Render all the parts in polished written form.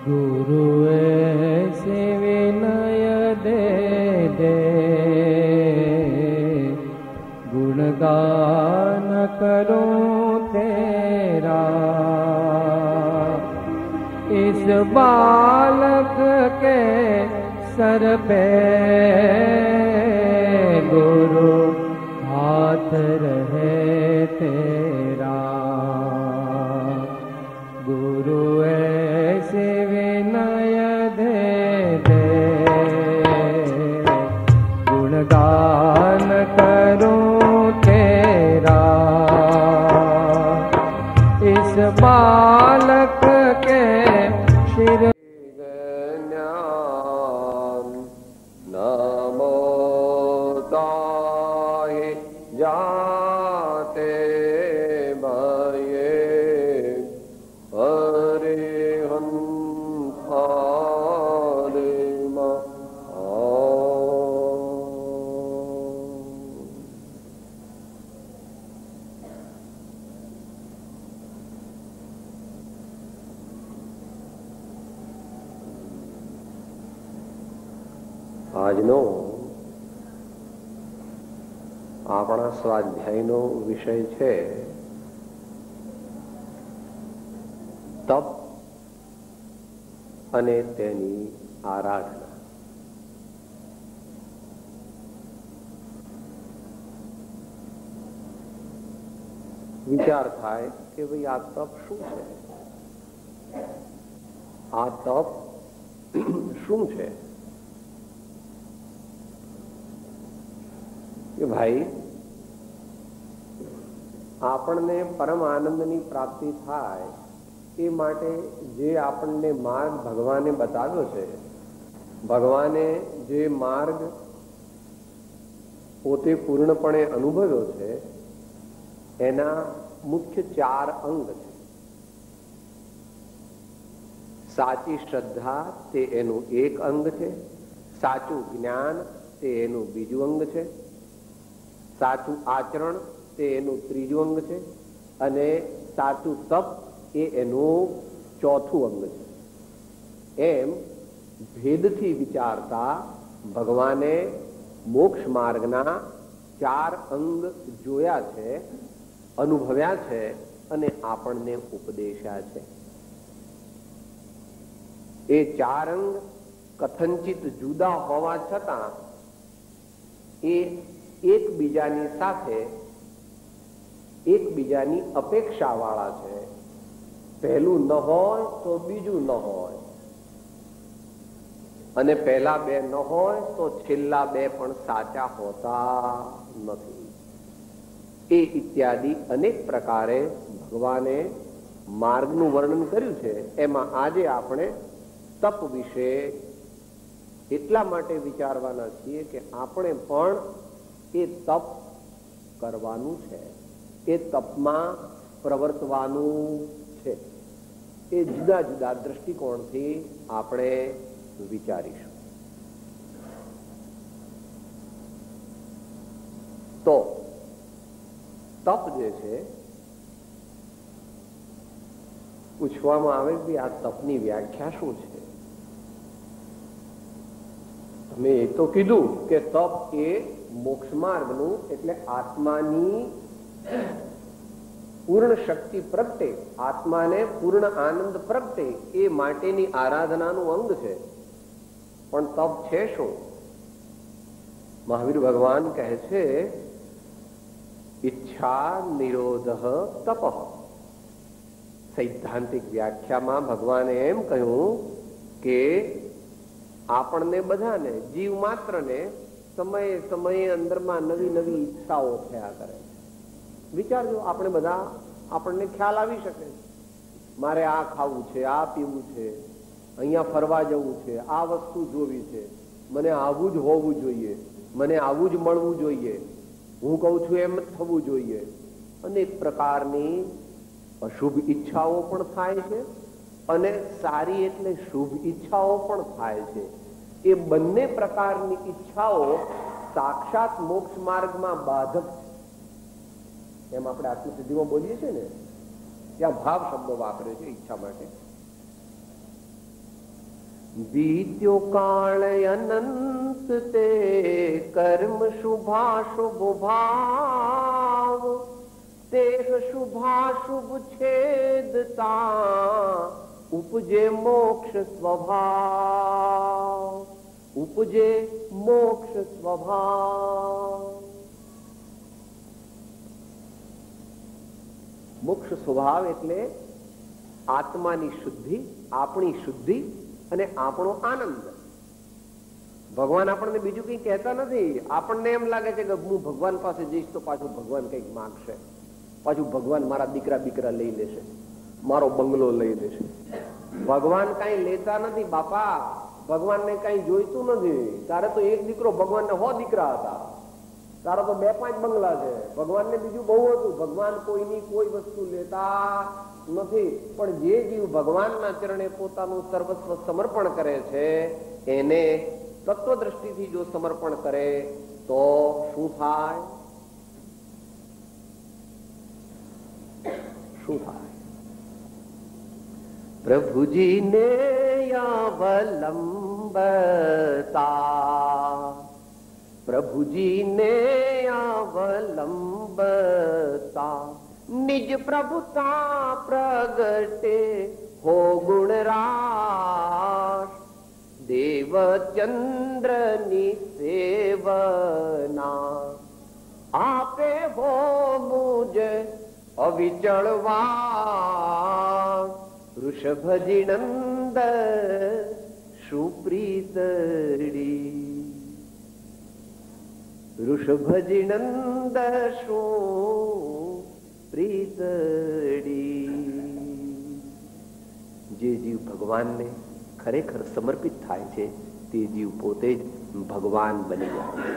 गुरु ऐसे विनय दे दे, गुणगान करूं तेरा। इस बालक के सर पे गुरु हाथ रहे तेरा। गुरु ऐसे विनय दे दे, गुणगान करूं तेरा। इस बालक के शिर नमो ताहि जाते भये આજનો આપણા સ્વાધ્યાયનો વિષય છે તપ અને તેની આરાધના. વિચાર થાય કે ભાઈ આ તપ શું છે, આ તપ શું છે? કે ભાઈ આપણને પરમ આનંદની પ્રાપ્તિ થાય એ માટે જે આપણને માર્ગ ભગવાને બતાવ્યો છે, ભગવાને જે માર્ગ પોતે પૂર્ણપણે અનુભવ્યો છે, એના મુખ્ય 4 અંગ છે. સાચી શ્રદ્ધા તે એનું એક અંગ છે, સાચું જ્ઞાન તે એનું બીજું અંગ છે, સાચું આચરણ તે એનું ત્રીજું અંગ છે, અને સાચું તપ એ એનું ચોથું અંગ છે. એમ ભેદથી વિચારતા ભગવાને મોક્ષ માર્ગના 4 અંગ જોયા છે, અનુભવ્યા છે અને આપણને ઉપદેશ્યા છે. એ 4 અંગ કથનચિત જુદા હોવા છતાં એ એકબીજાની સાથે એકબીજાની અપેક્ષા વાળા છે. પહેલું ન હોય તો બીજું ન હોય, અને પહેલા 2 ન હોય તો છેલ્લા 2 પણ સાચા હોતા નથી. એ ઇત્યાદિ અનેક પ્રકારે ભગવાને માર્ગનું વર્ણન કર્યું છે. એમાં આજે આપણે તપ વિશે એટલા માટે વિચારવાના છીએ કે આપણે પણ એ તપ કરવાનું છે, એ તપમાં પ્રવર્તવાનું છે. એ જુદા જુદા દ્રષ્ટિકોણથી આપણે વિચારીશું. તો તપ જે છે, પૂછવામાં આવે કે આ તપની વ્યાખ્યા શું છે? મેં એ તો કીધું કે તપ એ મોક્ષ માર્ગનું એટલે આત્માની પૂર્ણ શક્તિ પ્રગટે, આત્માને પૂર્ણ આનંદ પ્રગટે એ માટેની આરાધનાનું અંગ છે. પણ તપ છે શું? મહાવીર ભગવાન કહે છે ઈચ્છા નિરોધ તપ. સૈદ્ધાંતિક વ્યાખ્યામાં ભગવાને એમ કહ્યું કે આપણને બધાને, જીવ માત્રને સમયે સમયે અંદરમાં નવી નવી ઈચ્છાઓ થયા કરે. વિચારજો, આપણે બધા, આપણને ખ્યાલ આવી શકે, મારે આ ખાવું છે, આ પીવું છે, અહીંયા ફરવા જવું છે, આ વસ્તુ જોવી છે, મને આવું જ હોવું જોઈએ, મને આવું જ મળવું જોઈએ, હું કહું છું એમ જ થવું જોઈએ. અનેક પ્રકારની અશુભ ઈચ્છાઓ પણ થાય છે અને સારી એટલે શુભ ઈચ્છાઓ પણ થાય છે. એ બંને પ્રકારની ઈચ્છાઓ સાક્ષાત મોક્ષ માર્ગમાં બાધક છે. એમ આપણે આત્મસિદ્ધિમાં બોલીએ છીએ ને, ત્યાં ભાવ શબ્દો વાપરે છે ઈચ્છા માટે. बीत्यो काल अनंत ते कर्म शुभाशुभ भाव तेह शुभाशुभ छेदता उपजे मोक्ष स्वभाव उपजे मोक्ष स्वभाव। મોક્ષ સ્વભાવ એટલે આત્માની શુદ્ધિ, આપણી શુદ્ધિ અને આપણો આનંદ. ભગવાન આપણને બીજું કઈ કહેતા નથી. આપણને એમ લાગે છે કે હું ભગવાન પાસે જઈશ તો પાછું ભગવાન કઈક માંગશે, પાછું ભગવાન મારા દીકરા બીકરા લઈ લેશે, મારો બંગલો લઈ લેશે. ભગવાન કઈ લેતા નથી બાપા, ભગવાનને કઈ જોઈતું નથી. તારે તો એક દીકરો, ભગવાનને 100 દીકરા હતા, તારો તો 2-5 બંગલા છે. ભગવાનને બીજું બહુ હતું. ભગવાન કોઈની કોઈ વસ્તુ લેતા નથી. પણ જે જીવ ભગવાનના ચરણે પોતાનું સર્વસ્વ સમર્પણ કરે છે, એને તત્વદ્રષ્ટિથી જો સમર્પણ કરે તો શું થાય? શું થાય? પ્રભુજીને અવલંબતા, પ્રભુજીને અવલંબતા નિજ પ્રભુતા પ્રગટે હો ગુણરાશ. દેવ ચંદ્રની સેવના આપે હો મુજ અવિચળવા. વૃષભજી નંદ સુપ્રીતડી, વૃષભજી નંદ સુપ્રીતડી. જે જીવ ભગવાનને ખરેખર સમર્પિત થાય છે તે જીવ પોતે જ ભગવાન બની જાય.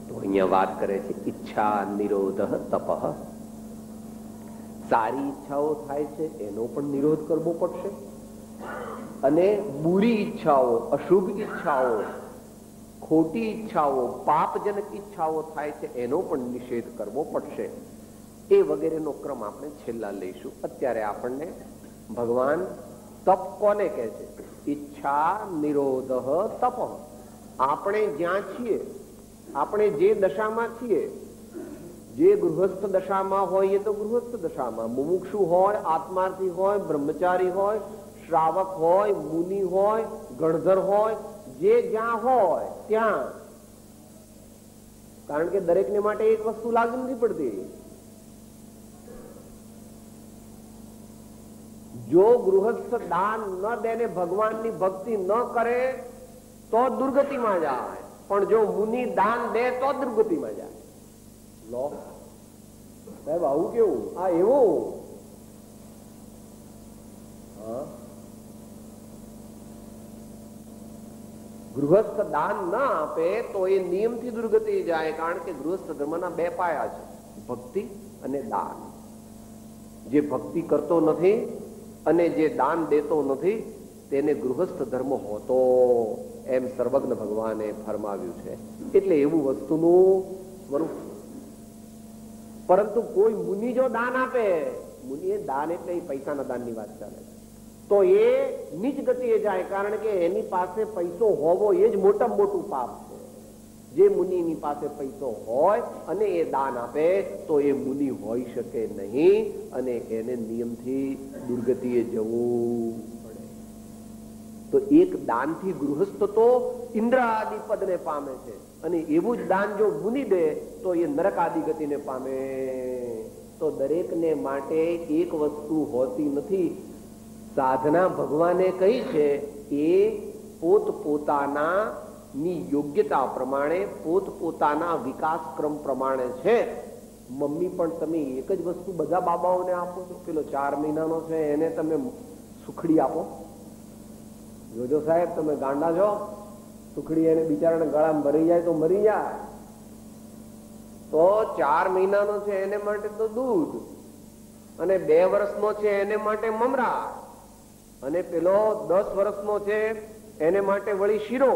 તો અહીંયા વાત કરે છે ઈચ્છા નિરોધ તપઃ. સારી ઈચ્છાઓ થાય છે એનો પણ નિરોધ કરવો પડશે, અને બુરી ઈચ્છાઓ, અશુભ ઈચ્છાઓ, ખોટી ઈચ્છાઓ, પાપજનક ઈચ્છાઓ થાય છે એનો પણ નિષેધ કરવો પડશે. એ વગેરેનો ક્રમ આપણે છેલ્લા લઈશું. અત્યારે આપણને ભગવાન તપ કોને કહે છે? ઈચ્છા નિરોધ તપ. આપણે જ્યાં છીએ, આપણે જે દશામાં છીએ, જે ગૃહસ્થ દશામાં હોય એ તો ગૃહસ્થ દશામાં, મુમુક્ષુ હોય, આત્માર્થી હોય, બ્રહ્મચારી હોય, શ્રાવક હોય, મુનિ હોય, ગણધર હોય, જે જ્યાં હોય ત્યાં. કારણ કે દરેકને માટે એક વસ્તુ લાગુ નથી પડતી. જો ગૃહસ્થ દાન ન દે ને ભગવાનની ભક્તિ ન કરે તો દુર્ગતિમાં જાય, પણ જો મુનિ દાન દે તો દુર્ગતિમાં જાય. લો સાહેબ આવું કેવું? આ એવું. ગૃહસ્થ દાન ના આપે તો એ નિયમથી દુર્ગતિ જાય. કારણ કે ગૃહસ્થ ધર્મના 2 પાયા છે, ભક્તિ અને દાન. જે ભક્તિ કરતો નથી અને જે દાન દેતો નથી તેને ગૃહસ્થ ધર્મ હોતો, એમ સર્વજ્ઞ ભગવાને ફરમાવ્યું છે. એટલે એવું વસ્તુનું સ્વરૂપ. પરંતુ કોઈ મુનિ જો દાન આપે, મુનિ એ દાન એટલે પૈસાના દાનની વાત ચાલે, તો એ નીચ ગતિએ જાય. કારણ કે એની પાસે પૈસો હોવો એ જ મોટામાં મોટું પાપ છે. જે મુનિની પાસે પૈસો હોય અને એ દાન આપે તો એ મુનિ હોઈ શકે નહીં, અને એને નિયમથી દુર્ગતિએ જવું પડે. તો એક દાનથી ગૃહસ્થ તો ઇન્દ્ર આદિ પદને પામે છે, અને એવું જ દાન જો મુનિ દે તો એ નરક આદિ ગતિને પામે. તો દરેકને માટે એક વસ્તુ હોતી નથી. સાધના ભગવાને કહી છે એ પોતપોતાના ની યોગ્યતા પ્રમાણે, પોતપોતાના વિકાસ ક્રમ પ્રમાણે છે. મમ્મી પણ તમે એક જ વસ્તુ બધા બાબાઓને આપો છો. પેલો 4 મહિનાનો છે એને તમે સુખડી આપો, જોજો સાહેબ તમે ગાંડા છો. સુખડી એને બિચારાને ગળામાં ભરી જાય તો મરી જાય. તો 4 મહિનાનો છે એને માટે તો દૂધ, અને 2 વર્ષનો છે એને માટે મમરા, અને પેલો 10 વર્ષનો છે એને માટે વળી શીરો,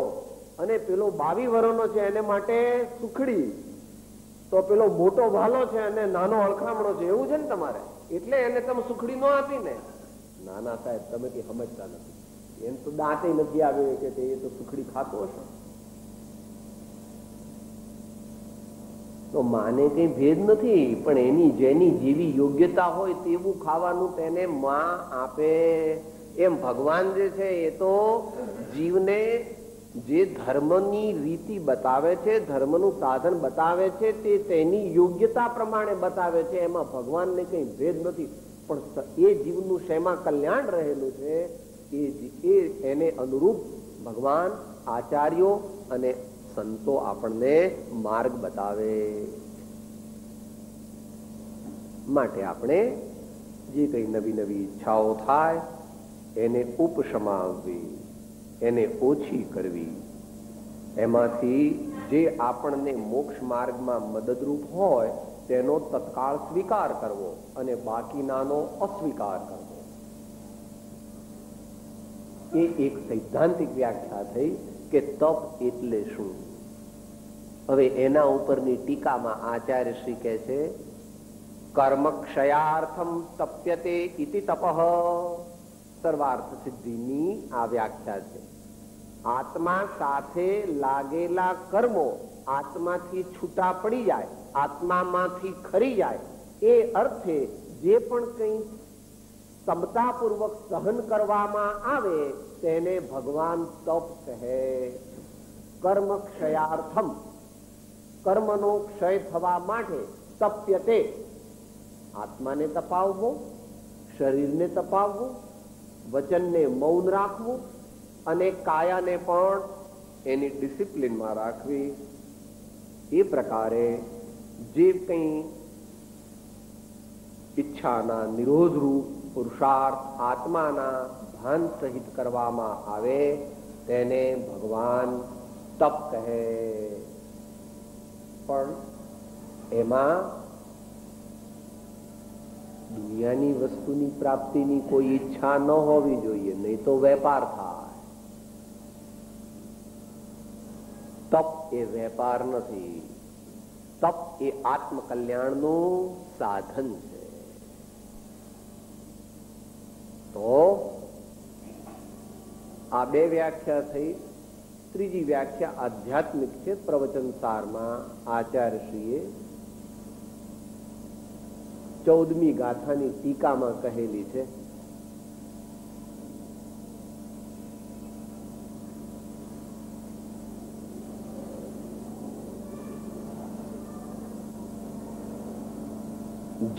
અને પેલો 22 વર્ષનો છે એને માટે સુખડી. તો પેલો મોટો ભાલો છે અને નાનો અળખામણો છે, એવું છે ને તમારે? એટલે એને તમે સુખડી ન આપી ને. નાના સાહેબ તમે કઈ સમજતા નથી, એમ તો દાંતે નથી આવે કે તે તો સુખડી ખાતો હશે. તો માને કઈ ભેદ નથી, પણ એની જેની જેવી યોગ્યતા હોય તેવું ખાવાનું તેને માં આપે. એમ ભગવાન જે છે એ તો જીવને જે ધર્મની રીતિ બતાવે છે, ધર્મનું સાધન બતાવે છે, તે તેની યોગ્યતા પ્રમાણે બતાવે છે. એમાં ભગવાનને કઈ ભેદ નથી. પણ એ જીવનું શેમાં કલ્યાણ રહેલું છે એને અનુરૂપ ભગવાન, આચાર્યો અને સંતો આપણને માર્ગ બતાવે. માટે આપણે જે કઈ નવી નવી ઈચ્છાઓ થાય એને ઉપશમાવવી, એને ઓછી કરવી. એમાંથી જે આપણને મોક્ષ માર્ગમાં મદદરૂપ હોય તેનો તત્કાળ સ્વીકાર કરવો અને બાકીનાનો અસ્વીકાર કરવો. એ એક સૈદ્ધાંતિક વ્યાખ્યા થઈ કે તપ એટલે શું. હવે એના ઉપરની ટીકામાં આચાર્ય શ્રી કહે છે, કર્મ ક્ષયાર્થમ તપ્યતે ઇતિ તપઃ. સર્વાર્થ સિદ્ધિની આ વ્યાખ્યા છે. આત્મા સાથે લાગેલા કર્મો આત્માથી છૂટા પડી જાય, આત્મામાંથી ખરી જાય, એ અર્થે જે પણ કંઈ ક્ષમતાપૂર્વક સહન કરવામાં આવે તેને ભગવાન તપ કહે. કર્મ ક્ષયાર્થમ, કર્મનો ક્ષય થવા માટે તપ્યતે, આત્માને તપાવવો, શરીરને તપાવવું, વચનને મૌન રાખવું અને કાયાને પણ એની ડિસિપ્લિનમાં રાખવી. એ પ્રકારે જે કંઈ ઈચ્છાના નિરોધરૂપ પુરુષાર્થ આત્માના ભાન સહિત કરવામાં આવે તેને ભગવાન તપ કહે. પણ એમાં દુનિયાની વસ્તુની પ્રાપ્તિની કોઈ ઈચ્છા ન હોવી જોઈએ, નહીં તો વેપાર થાય. તપ એ વેપાર નથી. તપ એ આત્મકલ્યાણનું સાધન છે. તો આ બે વ્યાખ્યા થઈ. ત્રીજી વ્યાખ્યા આધ્યાત્મિક છે. પ્રવચન સારમાં આચાર્યશ્રીએ 14મી ગાથાની ટીકામાં કહેલી છે.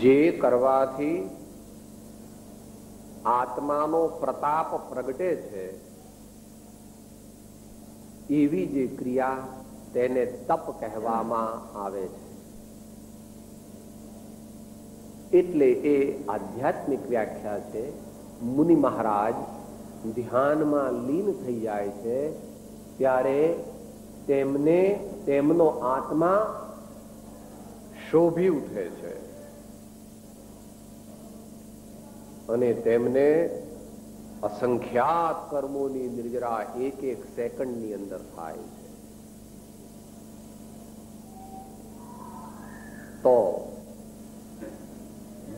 જે કરવાથી આત્માનો પ્રતાપ પ્રગટે છે એવી જે ક્રિયા તેને તપ કહેવામાં આવે છે. એટલે એ આધ્યાત્મિક વ્યાખ્યા છે. મુનિ મહારાજ ધ્યાનમાં લીન થઈ જાય છે ત્યારે તેમને તેમનો આત્મા શોભી ઉઠે છે અને તેમને અસંખ્યાત કર્મોની નિર્જરા એક એક સેકન્ડની અંદર થાય છે. તો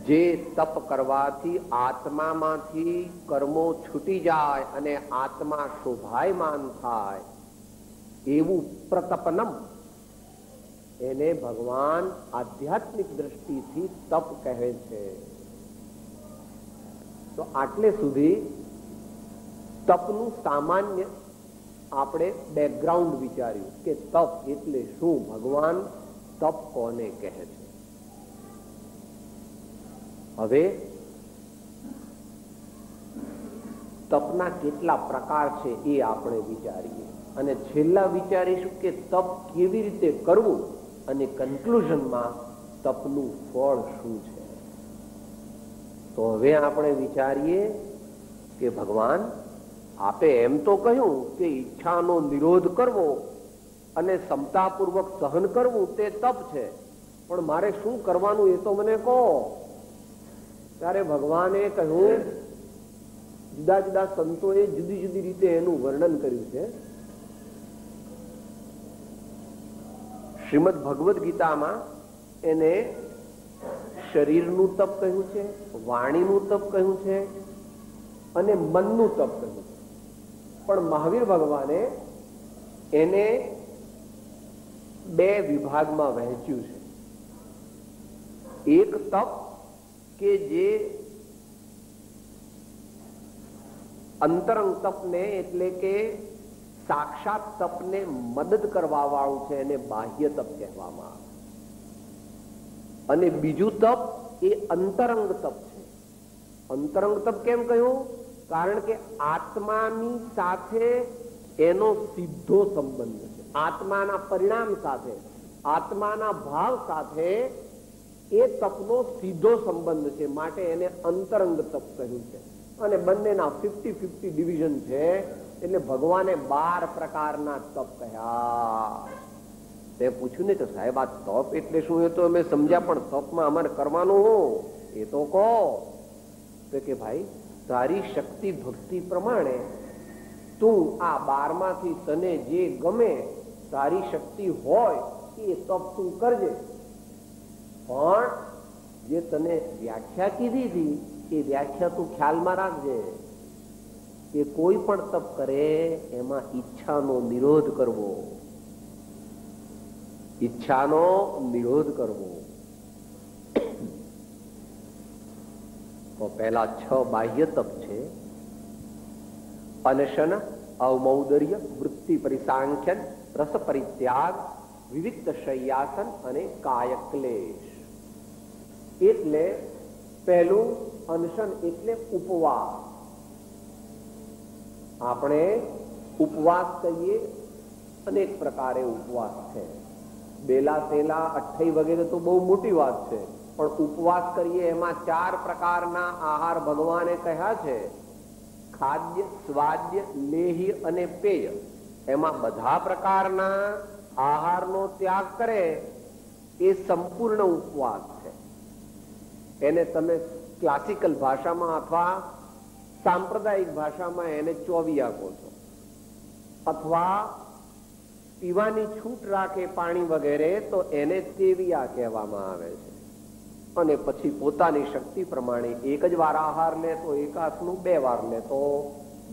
જે તપ કરવાથી આત્મામાંથી કર્મો છૂટી જાય અને આત્મા શોભાયમાન થાય એવું પ્રતપનમ, એને ભગવાન આધ્યાત્મિક દ્રષ્ટિથી તપ કહે છે. તો આટલે સુધી તપનું સામાન્ય આપણે બેકગ્રાઉન્ડ વિચાર્યું કે તપ એટલે શું, ભગવાન તપ કોને કહે છે. હવે તપના કેટલા પ્રકાર છે એ આપણે વિચારીએ અને છેલ્લા વિચારીશું કે તપ કેવી રીતે કરવું અને કન્ક્લુઝનમાં તપનું ફળ શું છે. તો હવે આપણે વિચારીએ કે ભગવાન આપે એમ તો કહ્યું કે ઈચ્છાનો નિરોધ કરવો અને ક્ષમતાપૂર્વક સહન કરવું તે તપ છે, પણ મારે શું કરવાનું એ તો મને કહો. ત્યારે ભગવાને કહ્યું, જુદા જુદા સંતોએ જુદી જુદી રીતે એનું વર્ણન કર્યું છે. શ્રીમદ ભગવદ ગીતામાં એને શરીરનું તપ કહ્યું છે, વાણીનું તપ કહ્યું છે, અને મનનું તપ કહ્યું. પણ મહાવીર ભગવાને એને બે વિભાગમાં વહેંચ્યું છે. એક તપ કે જે અંતરંગ તપને એટલે કે સાક્ષાત તપને મદદ કરવા વાળું છે, એને બાહ્ય તપ કહેવામાં આવે. અને બીજું તપ એ અંતરંગ તપ છે. અંતરંગ તપ કેમ કહ્યું? કારણ કે આત્માની સાથે એનો સીધો સંબંધ છે. આત્માના પરિણામ સાથે, આત્માના ભાવ સાથે એ તપનો સીધો સંબંધ છે, માટે એને અંતરંગ તપ કહ્યું છે. અને બંનેના 50-50 ડિવિઝન છે. એટલે ભગવાને 12 પ્રકારના તપ કહ્યા. તે પૂછ્યું ને કે સાહેબ આ તપ એટલે શું? એ તો અમે સમજ્યા, પણ તપમાં અમારે કરવાનું હું એ તો કહો. તો કે ભાઈ તારી શક્તિ ભક્તિ પ્રમાણે તું આ 12 માંથી તને જે ગમે તારી શક્તિ હોય એ તપ તું કરજે. પણ જે તને વ્યાખ્યા કીધી હતી એ વ્યાખ્યા તું ખ્યાલમાં રાખજે કે કોઈ પણ તપ કરે એમાં ઈચ્છાનો નિરોધ કરવો. ઈચ્છાનો નિરોધ કરવો. તો પહેલા 6 બાહ્ય તપ છે: અનશન, અવમૌદર્ય, વૃત્તિ પરિસાંખ્યન, રસ પરિત્યાગ, વિવિક્ત શય્યાસન અને કાય ક્લેશ. એટલે પહેલું અનશન એટલે ઉપવાસ. આપણે ઉપવાસ કહીએ, અનેક પ્રકારે ઉપવાસ છે. બેલા તેલા અઠ્ઠઈ વગેરે તો બહુ મોટી વાત છે, પણ ઉપવાસ કરીએ એમાં 4 પ્રકારના આહાર ભગવાને કહ્યા છે: ખાદ્ય, સ્વાદ્ય, લેહ્ય અને પેય. એમાં બધા પ્રકારના આહારનો ત્યાગ કરે એ સંપૂર્ણ ઉપવાસ છે. એને તમે ક્લાસિકલ ભાષામાં અથવા સાંપ્રદાયિક ભાષામાં એને ચોવિયા કહો છો, અથવા પીવાની છૂટ રાખે પાણી વગેરે તો એને તેવિયા કહેવામાં આવે છે. અને પછી પોતાની શક્તિ પ્રમાણે એક જ વાર આહાર લે તો એક હાથનું, 2 વાર લે તો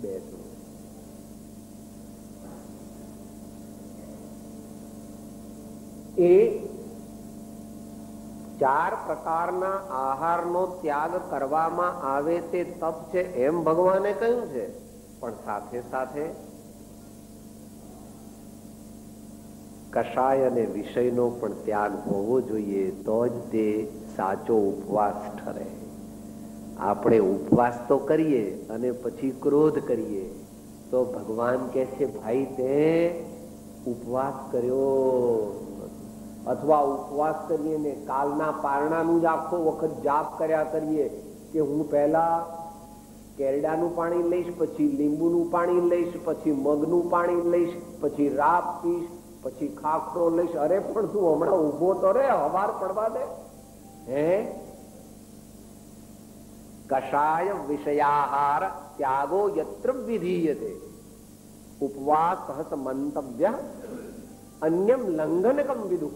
2 નું. એ 4 પ્રકારના આહારનો ત્યાગ કરવામાં આવે તે તપ છે એમ ભગવાને કહ્યું છે. પણ સાથે સાથે કષાય અને વિષયનો પણ ત્યાગ હોવો જોઈએ, તો જ તે સાચો ઉપવાસ ઠરે. આપણે ઉપવાસ તો કરીએ અને પછી ક્રોધ કરીએ તો ભગવાન કહે છે ભાઈ તે ઉપવાસ કર્યો. અથવા ઉપવાસ કરીએ ને કાલના પારણાનું જ આખો વખત જાપ કર્યા કરીએ કે હું પહેલા કેરડાનું પાણી લઈશ, પછી લીંબુનું પાણી લઈશ, પછી મગનું પાણી લઈશ, પછી રાબ પીશ, પછી ખાખરો લઈશ. અરે પણ તું હમણાં ઉભો તો રે, હવાર પડવા દે. હે કષાય વિષયાહાર ત્યાગો યત્ર વિધીયતે ઉપવાસ મંતવ્ય અન્યમ લંઘનકમ વિદુઃ.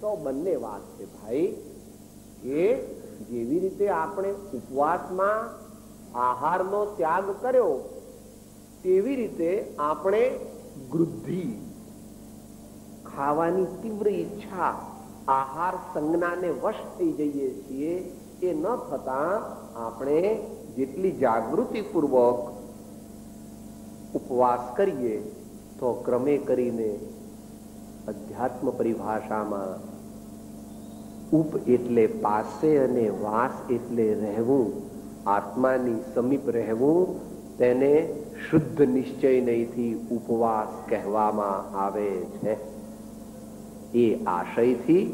તો બંને વાત છે ભાઈ કે જેવી રીતે આપણે ઉપવાસમાં આહારનો ત્યાગ કર્યો તેવી રીતે આપણે વૃદ્ધિ, ખાવાની તીવ્ર ઈચ્છા, આહાર સંજ્ઞાને વશ થઈ જઈએ છીએ. એ ન થતા આપણે જેટલી જાગૃતિપૂર્વક ઉપવાસ કરીએ તો ક્રમે કરીને અધ્યાત્મ પરિભાષામાં ઉપ એટલે પાસે અને વાસ એટલે રહેવું, આત્માની સમીપ રહેવું, તેને શુદ્ધ નિશ્ચય નહીંથી ઉપવાસ કહેવામાં આવે છે. એ આશયથી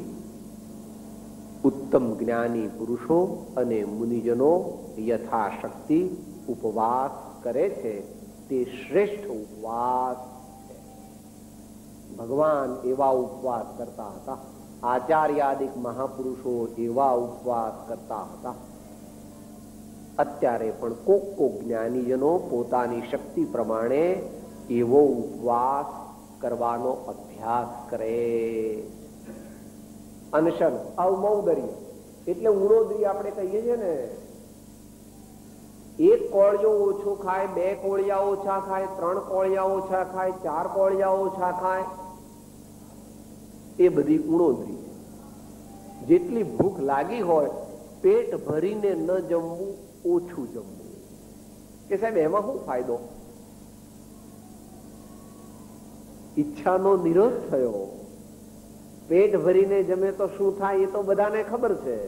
ઉત્તમ જ્ઞાની પુરુષો અને મુનિજનો યથાશક્તિ ઉપવાસ કરે છે. તે શ્રેષ્ઠ ઉપવાસ છે. ભગવાન એવા ઉપવાસ કરતા હતા. આચાર્યાદિક મહાપુરુષો એવા ઉપવાસ કરતા હતા. અત્યારે પણ કોક જ્ઞાનીજનો પોતાની શક્તિ પ્રમાણે એવો ઉપવાસ કરવાનો અભ્યાસ કરે. અનશન, અવમૌદર્ય એટલે ઉણોદરી આપણે કહીએ છીએ ને, એક કોળિયો ઓછો ખાય, 2 કોળિયા ઓછા ખાય, 3 કોળિયા ઓછા ખાય, 4 કોળિયા ઓછા ખાય, એ બધી ઉણોદરી. જેટલી ભૂખ લાગી હોય પેટ ભરીને ન જમવું, ઓછું જમવું. કે સાહેબ એમાં શું ફાયદો? ઈચ્છાનો નિરોધ થયો. પેટ ભરીને જમે તો શું થાય એ તો બધાને ખબર છે.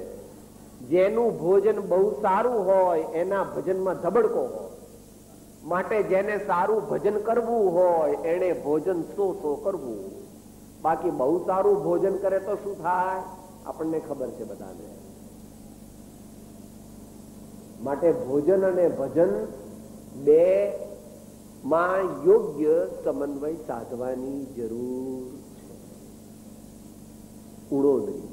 જેનું ભોજન બહુ સારું હોય એના ભજનમાં ધબડકો હોય. માટે જેને સારું ભજન કરવું હોય એને ભોજન સો કરવું. બાકી બહુ સારું ભોજન કરે તો શું થાય આપણને ખબર છે બધાને. માટે ભોજન અને ભજન બે માં યોગ્ય સમન્વય સાધવાની જરૂર છે. ઉડોદરી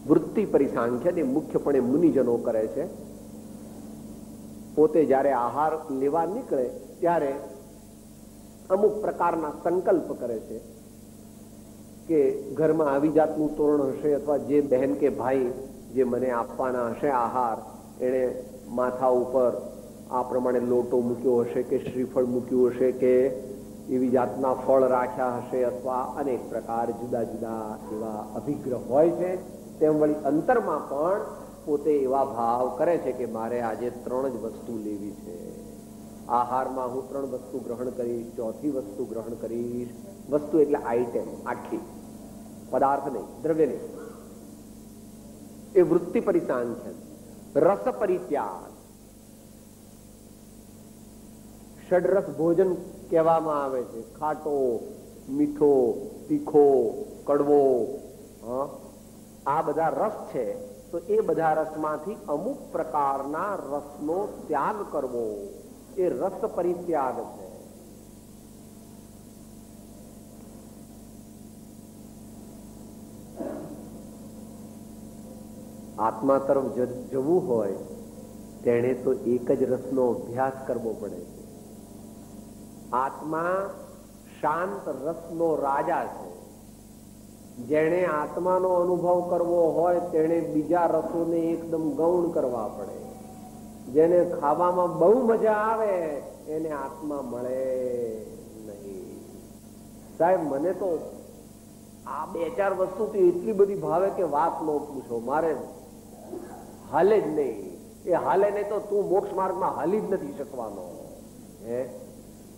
વૃત્તિ પરિસાંખ્યને મુખ્યપણે મુનિજનો કરે છે. પોતે જયારે આહાર લેવા નીકળે ત્યારે અમુક પ્રકારના સંકલ્પ કરે છે કે ઘરમાં આવી જાતનું તોરણ હશે અથવા જે બહેન કે ભાઈ જે મને આપવાના હશે આહાર, એને માથા ઉપર આ પ્રમાણે લોટો મૂક્યો હશે કે શ્રીફળ મૂક્યું હશે કે એવી જાતના ફળ રાખ્યા હશે અથવા અનેક પ્રકાર જુદા જુદા એવા અભિગ્રહ હોય છે. તેમ વળી અંતરમાં પણ પોતે એવા ભાવ કરે છે કે મારે આજે 3 જ વસ્તુ લેવી છે. આહારમાં હું 3 વસ્તુ ગ્રહણ કરીશ, ચોથી વસ્તુ ગ્રહણ કરીશ. વસ્તુ એટલે આઈટમ, આખી પદાર્થ નહીં, દ્રવ્ય નહીં. એ વૃત્તિ પરિસાંખ્યન. રસ પરિત્યાગ, ષડરસ ભોજન કહેવામાં આવે છે. ખાટો, મીઠો, તીખો, કડવો, આ બધા રસ છે. તો એ બધા રસમાંથી અમુક પ્રકારના રસનો ત્યાગ કરવો એ રસ પરિત્યાગ છે. આત્મા તરફ જવું હોય તેણે તો એક જ રસનો અભ્યાસ કરવો પડે છે. આત્મા શાંત રસનો રાજા છે. જેણે આત્માનો અનુભવ કરવો હોય તેણે બીજા રસોને એકદમ ગૌણ કરવા પડે. જેને ખાવામાં બહુ મજા આવે એને આત્મા મળે નહીં. સાહેબ મને તો આ 2-4 વસ્તુ તો એટલી બધી ભાવે કે વાત ન પૂછો, મારે હાલે જ નહીં. એ હાલે નહીં તો તું મોક્ષ માર્ગમાં હાલી જ નથી શકવાનો.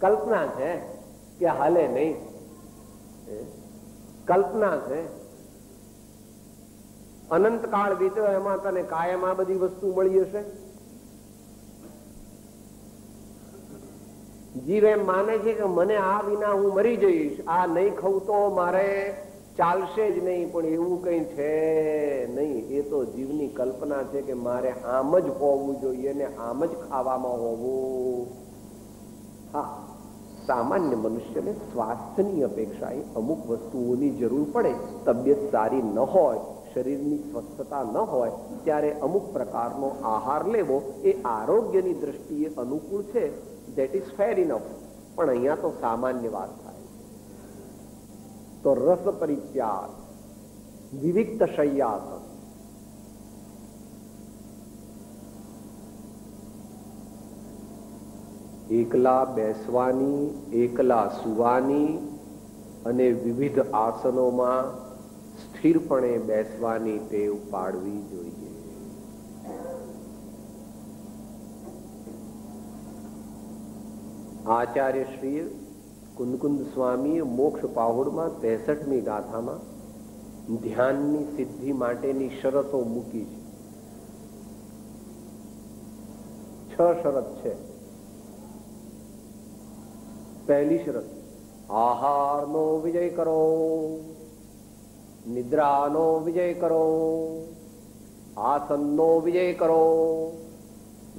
કલ્પના છે કે હાલે નહીં, કલ્પના છે. અનંત કાળ વીત્યો એમાં તને કાયમ આ બધી વસ્તુ મળી હશે. જીવ એમ માને છે કે મને આ વિના હું મરી જઈશ, આ નહીં ખાવું તો મારે ચાલશે જ નહીં. પણ એવું કઈ છે નહીં. એ તો જીવની કલ્પના છે કે મારે આમ જ હોવું જોઈએ ને આમ જ ખાવામાં હોવું. હા, સામાન્ય મનુષ્યને સ્વાસ્થ્યની અપેક્ષાએ અમુક વસ્તુઓની જરૂર પડે. તબિયત સારી ન હોય, શરીરની સ્વસ્થતા ન હોય ત્યારે અમુક પ્રકારનો આહાર લેવો એ આરોગ્યની દ્રષ્ટિએ અનુકૂળ છે. That is fair enough. પણ અહીંયા તો સામાન્ય વાત થાય. તો રસ પરિત્યાગ, વિવિક્ત શય્યાસન, એકલા બેસવાની, એકલા સુવાની અને વિવિધ આસનોમાં સ્થિરપણે બેસવાની ટેવ પાડવી જોઈએ. આચાર્ય શ્રી કુંદકુંદ સ્વામીએ મોક્ષ પાહોડમાં 63મી ગાથામાં ધ્યાનની સિદ્ધિ માટેની શરતો મૂકી છે. 6 શરત છે. પહેલી શરત, આહારનો વિજય કરો, નિદ્રાનો વિજય કરો, આસનનો વિજય કરો,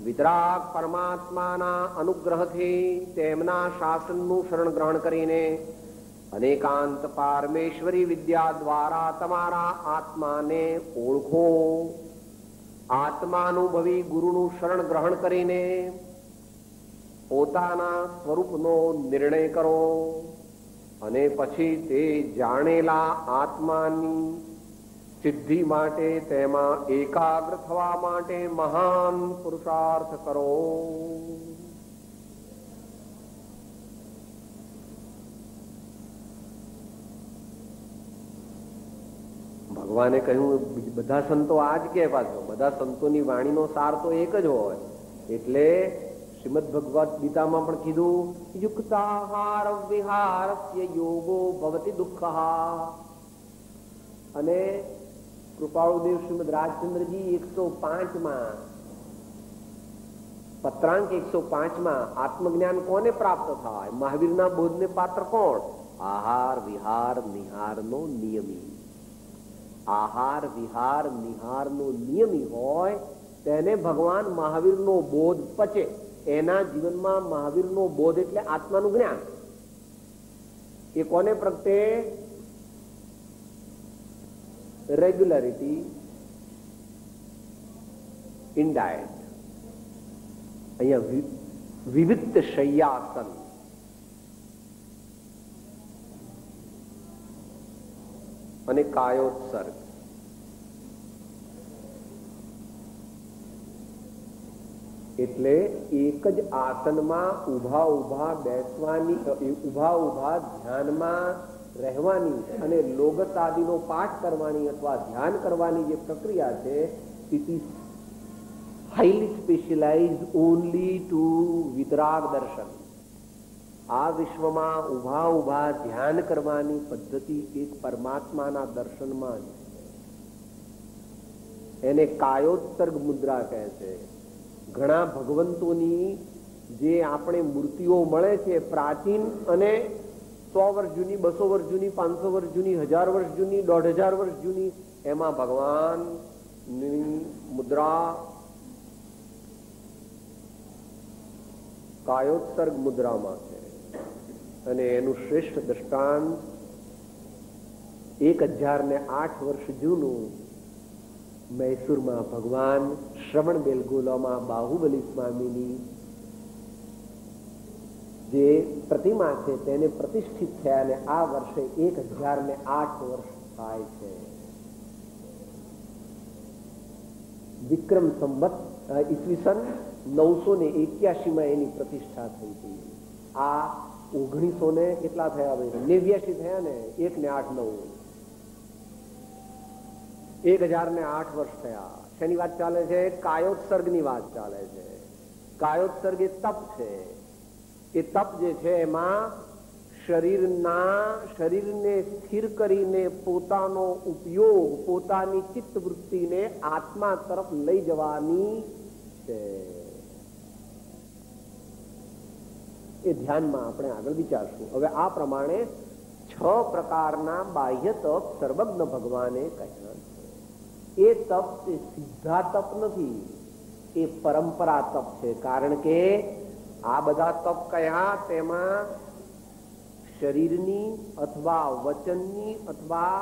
વિતરાગ પરમાત્માના અનુગ્રહથી તેમના શાસનનું શરણ ગ્રહણ કરીને અનેકાંત પારમેશ્વરી વિદ્યા દ્વારા તમારા આત્માને ઓળખો. આત્માનુભવી ગુરુનું શરણ ગ્રહણ કરીને પોતાના સ્વરૂપનો નિર્ણય કરો અને પછી તે જાણેલા આત્માની સિદ્ધિ માટે તેમાં એકાગ્ર થવા માટે મહાન પુરુષાર્થ કરો. ભગવાને કહ્યું, બધા સંતો આ જ કહેવા છો, બધા સંતોની વાણીનો સાર તો એક જ હોય. એટલે શ્રીમદ ભગવદ ગીતામાં પણ કીધું, યુક્તાહાર વિહારસ્ય યોગો ભવતિ દુઃખઃ. અને કૃપાળુદેવ શ્રીમદ રાજચંદ્રજી 105માં પત્રાંક 105માં આત્મજ્ઞાન કોને પ્રાપ્ત થાય? મહાવીરના બોધને પાત્ર કોણ? આહાર વિહાર નિહારનો નિયમી. આહાર વિહાર નિહારનો નિયમી હોય તેને ભગવાન મહાવીરનો બોધ પચે. એના જીવનમાં મહાવીરનો બોધ એટલે આત્માનું જ્ઞાન. એ કોને પ્રગટે? Regularity in diet. અહીંયા વિવિધ શય્યાસન, અને કાયોત્સર્ગ. એટલે એક જ આસનમાં ઉભા ઉભા બેસવાની, ઉભા ઉભા ધ્યાનમાં રહેવાની અને લોગતાદિનો પાઠ કરવાની અથવા ધ્યાન કરવાની જે પ્રક્રિયા છે, it is highly specialized only to વિતરાગ દર્શન. આ વિશ્વમાં ઉભા ઉભા ધ્યાન કરવાની પદ્ધતિ એક પરમાત્માના દર્શનમાં જ. એને કાયોત્સર્ગ મુદ્રા કહે છે. ઘણા ભગવંતોની જે આપણે મૂર્તિઓ મળે છે, પ્રાચીન અને 100 વર્ષ જૂની, 200 વર્ષ જૂની, 500 વર્ષ જૂની, 1000 વર્ષ જૂની, 1500 વર્ષ જૂની, એમાં ભગવાનની મુદ્રા કાયોત્સર્ગ મુદ્રામાં છે. અને એનું શ્રેષ્ઠ દ્રષ્ટાંત 1008 વર્ષ જૂનું મૈસૂરમાં ભગવાન શ્રવણ બેલગોલામાં બાહુબલી સ્વામીની જે પ્રતિમા છે તેને પ્રતિષ્ઠિત થયા, અને આ વર્ષે 1008 વર્ષ થાય છે. વિક્રમ સંવત ઈસવીસન 981માં એની પ્રતિષ્ઠા થઈ હતી. આ 1900 કેટલા થયા? 89 થયા ને. 1 ને 8 9 1008 વર્ષ થયા. શેની વાત ચાલે છે? કાયોત્સર્ગની વાત ચાલે છે. કાયોત્સર્ગ એ તપ છે. એ તપ જે છે એમાં શરીરને સ્થિર કરીને પોતાનો ઉપયોગ, પોતાની ચિત્ત વૃત્તિને આત્મા તરફ લઈ જવાની છે. એ ધ્યાનમાં આપણે આગળ વિચારશું. હવે આ પ્રમાણે 6 પ્રકારના બાહ્ય તપ સર્વજ્ઞ ભગવાને કહ્યા છે. એ તપ એ સીધા તપ નથી, એ પરંપરા તપ છે. કારણ કે આ બધા તપ કયા? તેમાં શરીરની અથવા વચનની અથવા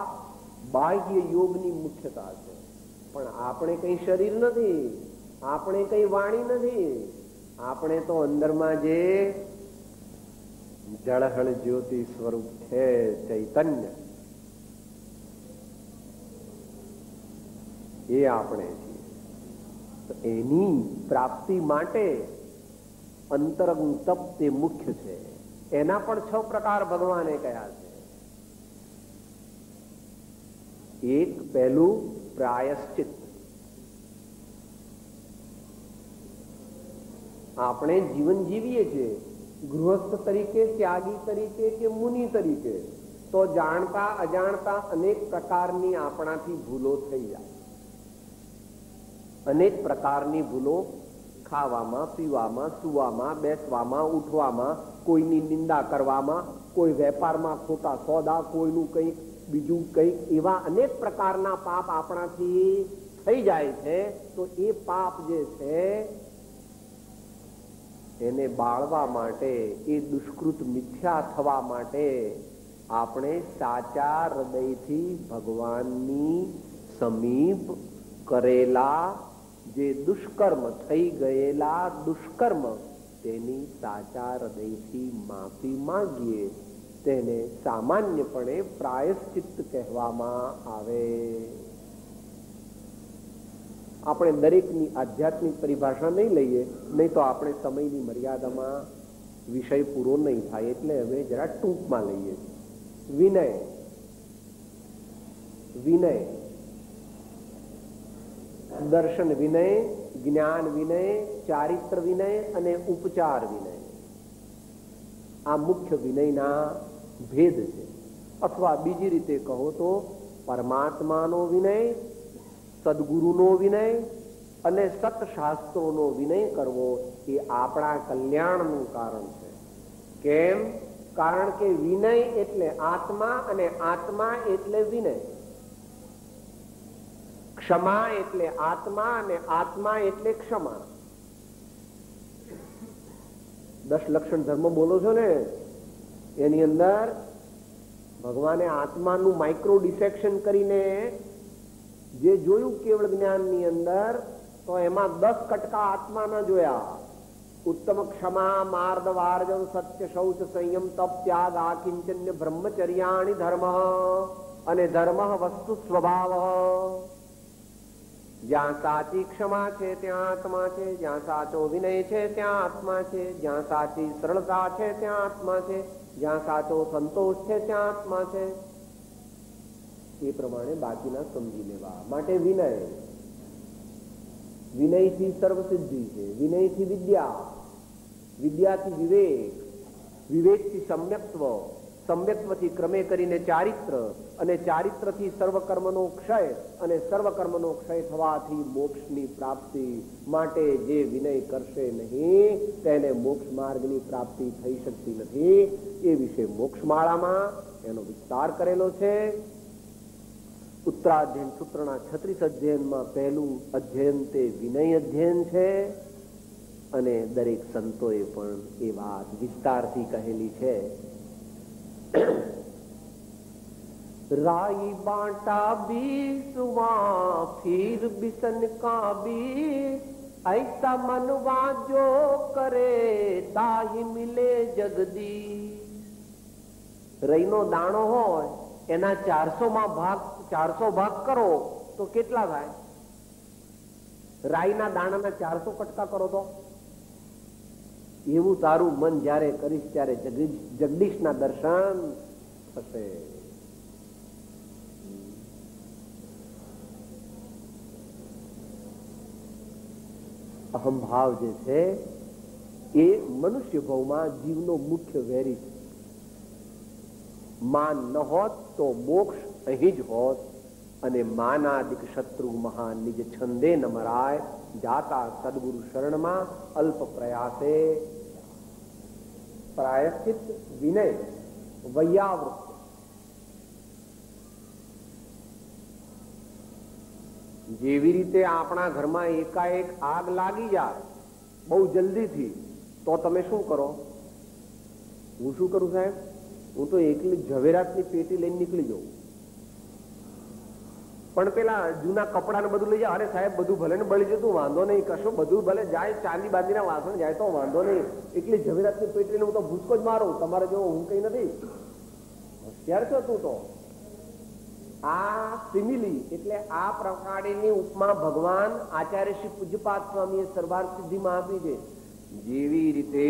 બાહ્ય યોગની મુખ્યતા છે. પણ આપણે કઈ શરીર નથી, આપણે કઈ વાણી નથી. આપણે તો અંદરમાં જે જળહળ જ્યોતિ સ્વરૂપ છે, ચૈતન્ય, એ આપણે છીએ. તો એની પ્રાપ્તિ માટે અંતરંગ તપ તે મુખ્ય છે. એના પણ 6 પ્રકાર ભગવાને કહ્યા છે. એક પહેલું પ્રાયશ્ચિત. આપણે જીવન જીવીએ છીએ ગૃહસ્થ તરીકે, ત્યાગી તરીકે કે મુનિ તરીકે, તો જાણતા અજાણતા અનેક પ્રકારની આપણાથી ભૂલો થઈ જાય. અનેક પ્રકારની ભૂલો ખાવામાં, પીવામાં, સુવામાં, બેસવામાં, ઉઠવામાં, કોઈની નિંદા કરવામાં, કોઈ વેપારમાં ખોટા સોદા, કોઈનું કંઈક બીજું કંઈક, એવા અનેક પ્રકારના પાપ આપણાથી થઈ જાય છે. તો એ પાપ જે છે એને બાળવા માટે, એ દુષ્કૃત મિથ્યા થવા માટે આપણે સાચા હૃદયથી ભગવાનની સમીપ કરેલા જે દુષ્કર્મ, થઈ ગયેલા દુષ્કર્મ, તેની સાચા હૃદયથી માફી માંગીએ. તેને સામાન્યપણે પ્રાયશ્ચિત્ત કહેવામાં આવે. આપણે દરેકની આધ્યાત્મિક પરિભાષા નહીં લઈએ, નહીં તો આપણે સમયની મર્યાદામાં વિષય પૂરો નહીં થાય, એટલે હવે જરા ટૂંકમાં લઈએ. વિનય, વિનય, દર્શન વિનય, જ્ઞાન વિનય, ચારિત્ર વિનય અને ઉપચાર વિનય, આ મુખ્ય વિનયના ભેદ છે. અથવા બીજી રીતે કહો તો પરમાત્માનો વિનય, સદગુરુનો વિનય અને સત્શાસ્ત્રોનો વિનય કરવો એ આપણા કલ્યાણનું કારણ છે. કેમ? કારણ કે વિનય એટલે આત્મા અને આત્મા એટલે વિનય. ક્ષમા એટલે આત્મા અને આત્મા એટલે ક્ષમા. 10 લક્ષણ ધર્મ બોલો છો ને, એની અંદર ભગવાને આત્માનું માઇક્રો ડિસેક્શન કરીને જે જોયું કેવળ જ્ઞાનની અંદર, તો એમાં 10 કટકા આત્માના જોયા. ઉત્તમ ક્ષમા, માર્દ, વાર્જવ, સત્ય, શૌચ, સંયમ, તપ, ત્યાગ, આકિંચન્ય, બ્રહ્મચર્યાણિ ધર્મ અને ધર્મ વસ્તુ સ્વભાવ. જ્યાં સાચી ક્ષમા છે ત્યાં આત્મા છે, જ્યાં સાચો વિનય છે ત્યાં આત્મા છે, જ્યાં સાચી સરળતા છે ત્યાં આત્મા છે, જ્યાં સાચો સંતોષ છે ત્યાં આત્મા છે. એ પ્રમાણે બાકીના સમજી લેવા માટે વિનય. વિનયથી સર્વસિદ્ધિ છે, વિનયથી વિદ્યા, વિદ્યાથી વિવેક, વિવેકથી સમ્યક્ત્વ, સમ્યક્ત્વથી ક્રમે કરીને ચારિત્ર, અને ચારિત્રથી સર્વકર્મનો ક્ષય, અને સર્વકર્મનો ક્ષય થવાથી મોક્ષની પ્રાપ્તિ. માટે જે વિનય કરશે નહીં તેને મોક્ષ માર્ગની પ્રાપ્તિ થઈ શકતી નથી. એ વિશે મોક્ષમાળામાં એનો વિસ્તાર કરેલો છે. ઉત્તરાધ્યયન સૂત્રના 36 અધ્યયનમાં પહેલું અધ્યયન તે વિનય અધ્યયન છે, અને દરેક સંતોએ પણ એ વાત વિસ્તારથી કહેલી છે. राई बांटा बीसवां फिर बिसन का बीस, ऐसा मनवा जो करे ताही मिले जगदीश. રઈનો દાણો હોય એના 400 ભાગ કરો તો કેટલા થાય? રાઈના દાણાના 400 કટકા કરો તો એવું તારું મન જ્યારે કરીશ ત્યારે જગદીશના દર્શન થશે. અહંભાવ જે છે એ મનુષ્ય ભાવમાં જીવનો મુખ્ય વેરી છે. માન ન હોત તો મોક્ષ અહીં જ હોત, અને માનાદિક શત્રુ મહાન નિજ છંદે ન મરાય, જાતા સદગુરુ શરણમાં અલ્પ પ્રયાસે. પ્રાયશ્ચિત, વિનય, વૈયાવૃત્ત. જેવી રીતે આપણા ઘરમાં એકાએક આગ લાગી જાય બહુ જલ્દીથી, તો તમે શું કરો? હું શું કરું સાહેબ? હું તો એકલી ઝવેરાતની પેટી લઈને નીકળી જાઉં. પણ પેલા જૂના કપડા ને બધું લઈ જાય. અરે સાહેબ બધું ભલે ને બળી જતું, વાંધો નહીં, કશું બધું ભલે જાય, ચાંદી બાંધીના વાસણ જાય તો વાંધો નહીં, એટલી ઝવેરાતની પેટીને હું તો ભૂસકો જ મારું. તમારે જેવો હું કઈ નથી. હોશિયાર છો તું તો. આ સિમિલી એટલે આ પ્રકારની ઉપમા ભગવાન આચાર્ય શ્રી પૂજ્યપાદ સ્વામીએ સરદાર સિદ્ધિમાં આપી છે. જેવી રીતે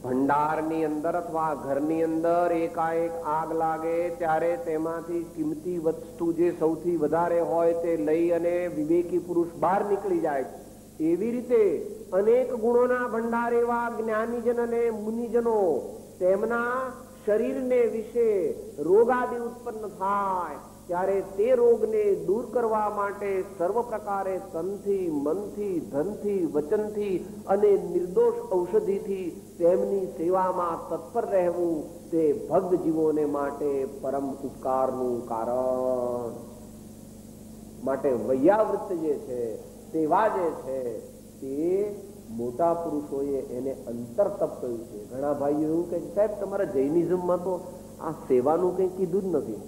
ભંડારની અંદર અથવા ઘરની અંદર એકાએક આગ લાગે ત્યારે તેમાંથી કિંમતી વસ્તુ જે સૌથી વધારે હોય તે લઈ અને વિવેકી પુરુષ બહાર નીકળી જાય. એવી રીતે અનેક ગુણોના ભંડાર એવા જ્ઞાનીજન અને મુનિજનો, તેમના શરીરને વિશે રોગાદિ ઉત્પન્ન થાય ત્યારે તે રોગને દૂર કરવા માટે સર્વ પ્રકારે તનથી, મનથી, ધનથી, વચનથી અને નિર્દોષ ઔષધિથી તેમની સેવામાં તત્પર રહેવું તે ભક્ત જીવોને માટે પરમ ઉપકારનું કારણ. માટે વૈયાવૃત્ત જે છે, સેવા જે છે, તે મોટા પુરુષોએ એને અંતર તપ કહ્યું છે. ઘણા ભાઈઓ એવું કહે સાહેબ તમારા જૈનિઝમમાં તો આ સેવાનું કંઈ કીધું જ નથી.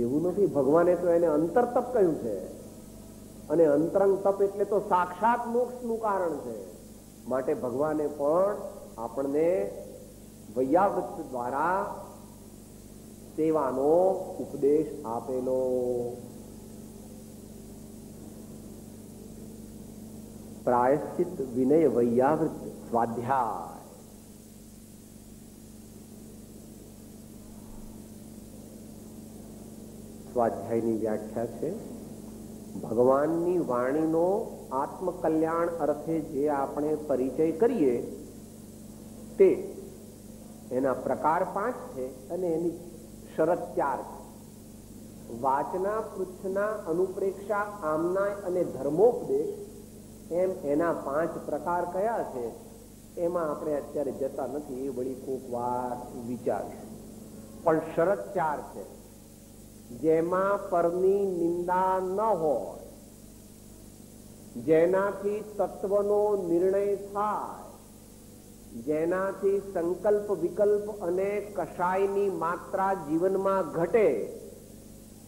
એવું નથી, ભગવાને તો એને અંતર તપ કહ્યું છે, અને અંતરંગ તપ એટલે તો સાક્ષાત મોક્ષનું કારણ છે. માટે ભગવાને પણ આપણને વૈયાવૃત્ત દ્વારા સેવાનો ઉપદેશ આપેલો. પ્રાયશ્ચિત વિનય વૈયાવૃત સ્વાધ્યાય. સ્વાધ્યાયની વ્યાખ્યા છે, ભગવાનની વાણીનો આત્મકલ્યાણ અર્થે જે આપણે પરિચય કરીએ તે એના પ્રકાર 5 છે અને એની શરત 4 છે. વાચના, પૃચ્છના, અનુપ્રેક્ષા, આમના અને ધર્મોપદેશ એમ એના 5 પ્રકાર કયા છે એમાં આપણે અત્યારે જતા નથી, એ વળી કોક વાર વિચારશું. પણ શરત 4 છે, જેમાં પરની નિંદા ન હોય, જેનાથી તત્વનો નિર્ણય થાય, જેનાથી સંકલ્પ વિકલ્પ અને કશાયની માત્રા જીવનમાં ઘટે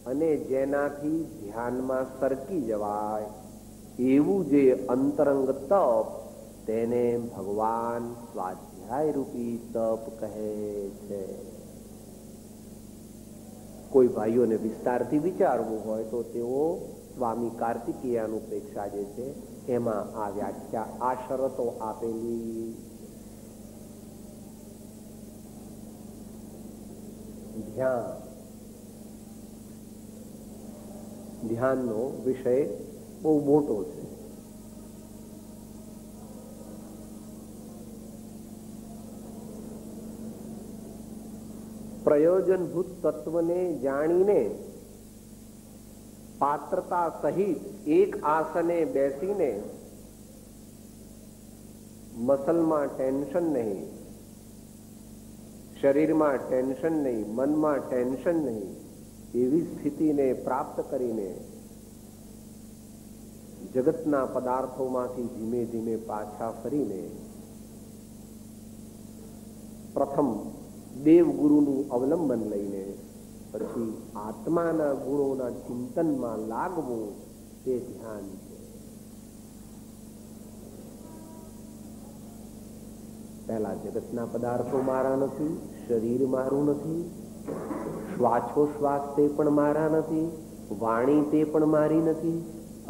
અને જેનાથી ધ્યાનમાં સરકી જવાય, એવું જે અંતરંગ તપ, તેને ભગવાન સ્વાધ્યાય રૂપી તપ કહે છે. કોઈ ભાઈઓને વિસ્તારથી વિચારવું હોય તો તેઓ સ્વામી કાર્તિકેય અનુપ્રેક્ષા જે છે એમાં આ વ્યાખ્યા, આ શરતો આપેલી. ધ્યાન, ધ્યાનનો વિષય બહુ મોટો છે. પ્રયોજનભૂત તત્વને જાણીને પાત્રતા સહિત એક આસને બેસીને મસલમાં ટેન્શન નહીં, શરીરમાં ટેન્શન નહીં, મનમાં ટેન્શન નહીં, એવી સ્થિતિને પ્રાપ્ત કરીને જગતના પદાર્થોમાંથી ધીમે ધીમે પાછા ફરીને પ્રથમ દેવગુરુનું અવલંબન લઈને પછી આત્માના ગુણોના ચિંતનમાં લાગવું, તે ધ્યાન છે. પહેલા જગતના પદાર્થો મારા નથી, શરીર મારું નથી, શ્વાસોશ્વાસ તે પણ મારા નથી, વાણી તે પણ મારી નથી,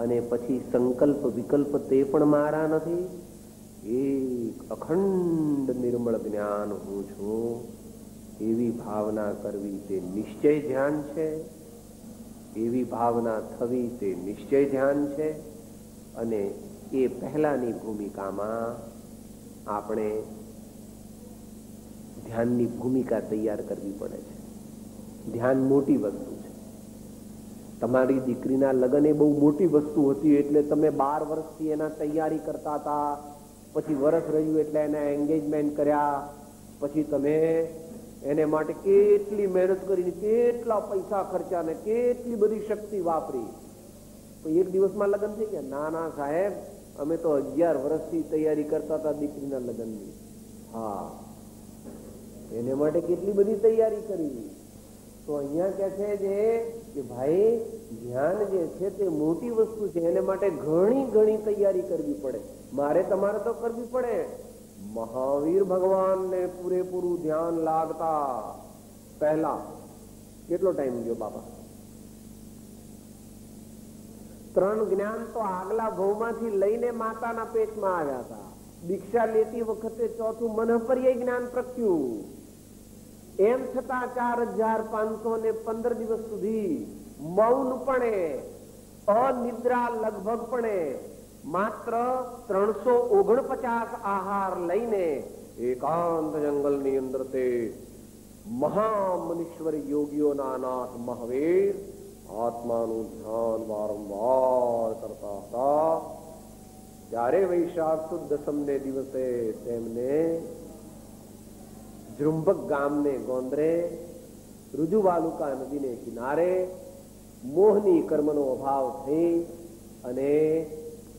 અને પછી સંકલ્પ વિકલ્પ તે પણ મારા નથી. એક અખંડ નિર્મળ જ્ઞાન હું છું, એવી ભાવના કરવી તે નિશ્ચય ધ્યાન છે. એવી ભાવના થવી તે નિશ્ચય ધ્યાન છે. અને એ પહેલાની ભૂમિકામાં આપણે ધ્યાનની ભૂમિકા તૈયાર કરવી પડે છે. ધ્યાન મોટી વસ્તુ છે. તમારી દીકરીના લગ્ન એ બહુ મોટી વસ્તુ હતી, એટલે તમે 12 વર્ષથી એના તૈયારી કરતા હતા. પછી વર્ષ રહ્યું એટલે એના એન્ગેજમેન્ટ કર્યા, પછી તમે એને માટે કેટલી મહેનત કરીને કેટલા પૈસા ખર્ચા ને કેટલી બધી શક્તિ વાપરી. એક દિવસમાં લગ્ન થઈ ગયા? ના ના સાહેબ, અમે તો 11 વર્ષથી તૈયારી કરતા હતા દીકરીના લગ્નની. હા, એને માટે કેટલી બધી તૈયારી કરી. તો અહીંયા કે છે કે ભાઈ ધ્યાન જે છે તે મોટી વસ્તુ છે, એને માટે ઘણી ઘણી તૈયારી કરવી પડે. મારે તમારે તો કરવી પડે. મહાવીર ભગવાનને પૂરેપૂરું ધ્યાન લાગતા પહેલા કેટલો ટાઈમ ગયો બાપા? 3 જ્ઞાન તો આગલા ભવમાંથી લઈને માતાના પેટમાં આવ્યા હતા. દીક્ષા લેતી વખતે 4થું મનઃપર્યાય જ્ઞાન પ્રગટ્યું. એમ છતાં 4515 દિવસ સુધી મૌનપણે, અનિદ્રા લગભગપણે માત્ર 349 આહાર લઈને એકાંત જંગલની અંદર તે મહામનીશ્વર યોગીઓના નાથ મહાવીર આત્માનું ધ્યાન વારંવાર કરતા હતા. ત્યારે વૈશાખ સુદ દસમને દિવસે તેમને જૃંભક ગામને ગોંદરે રુજુવાલુકા નદીને કિનારે મોહની કર્મનો અભાવ થઈ અને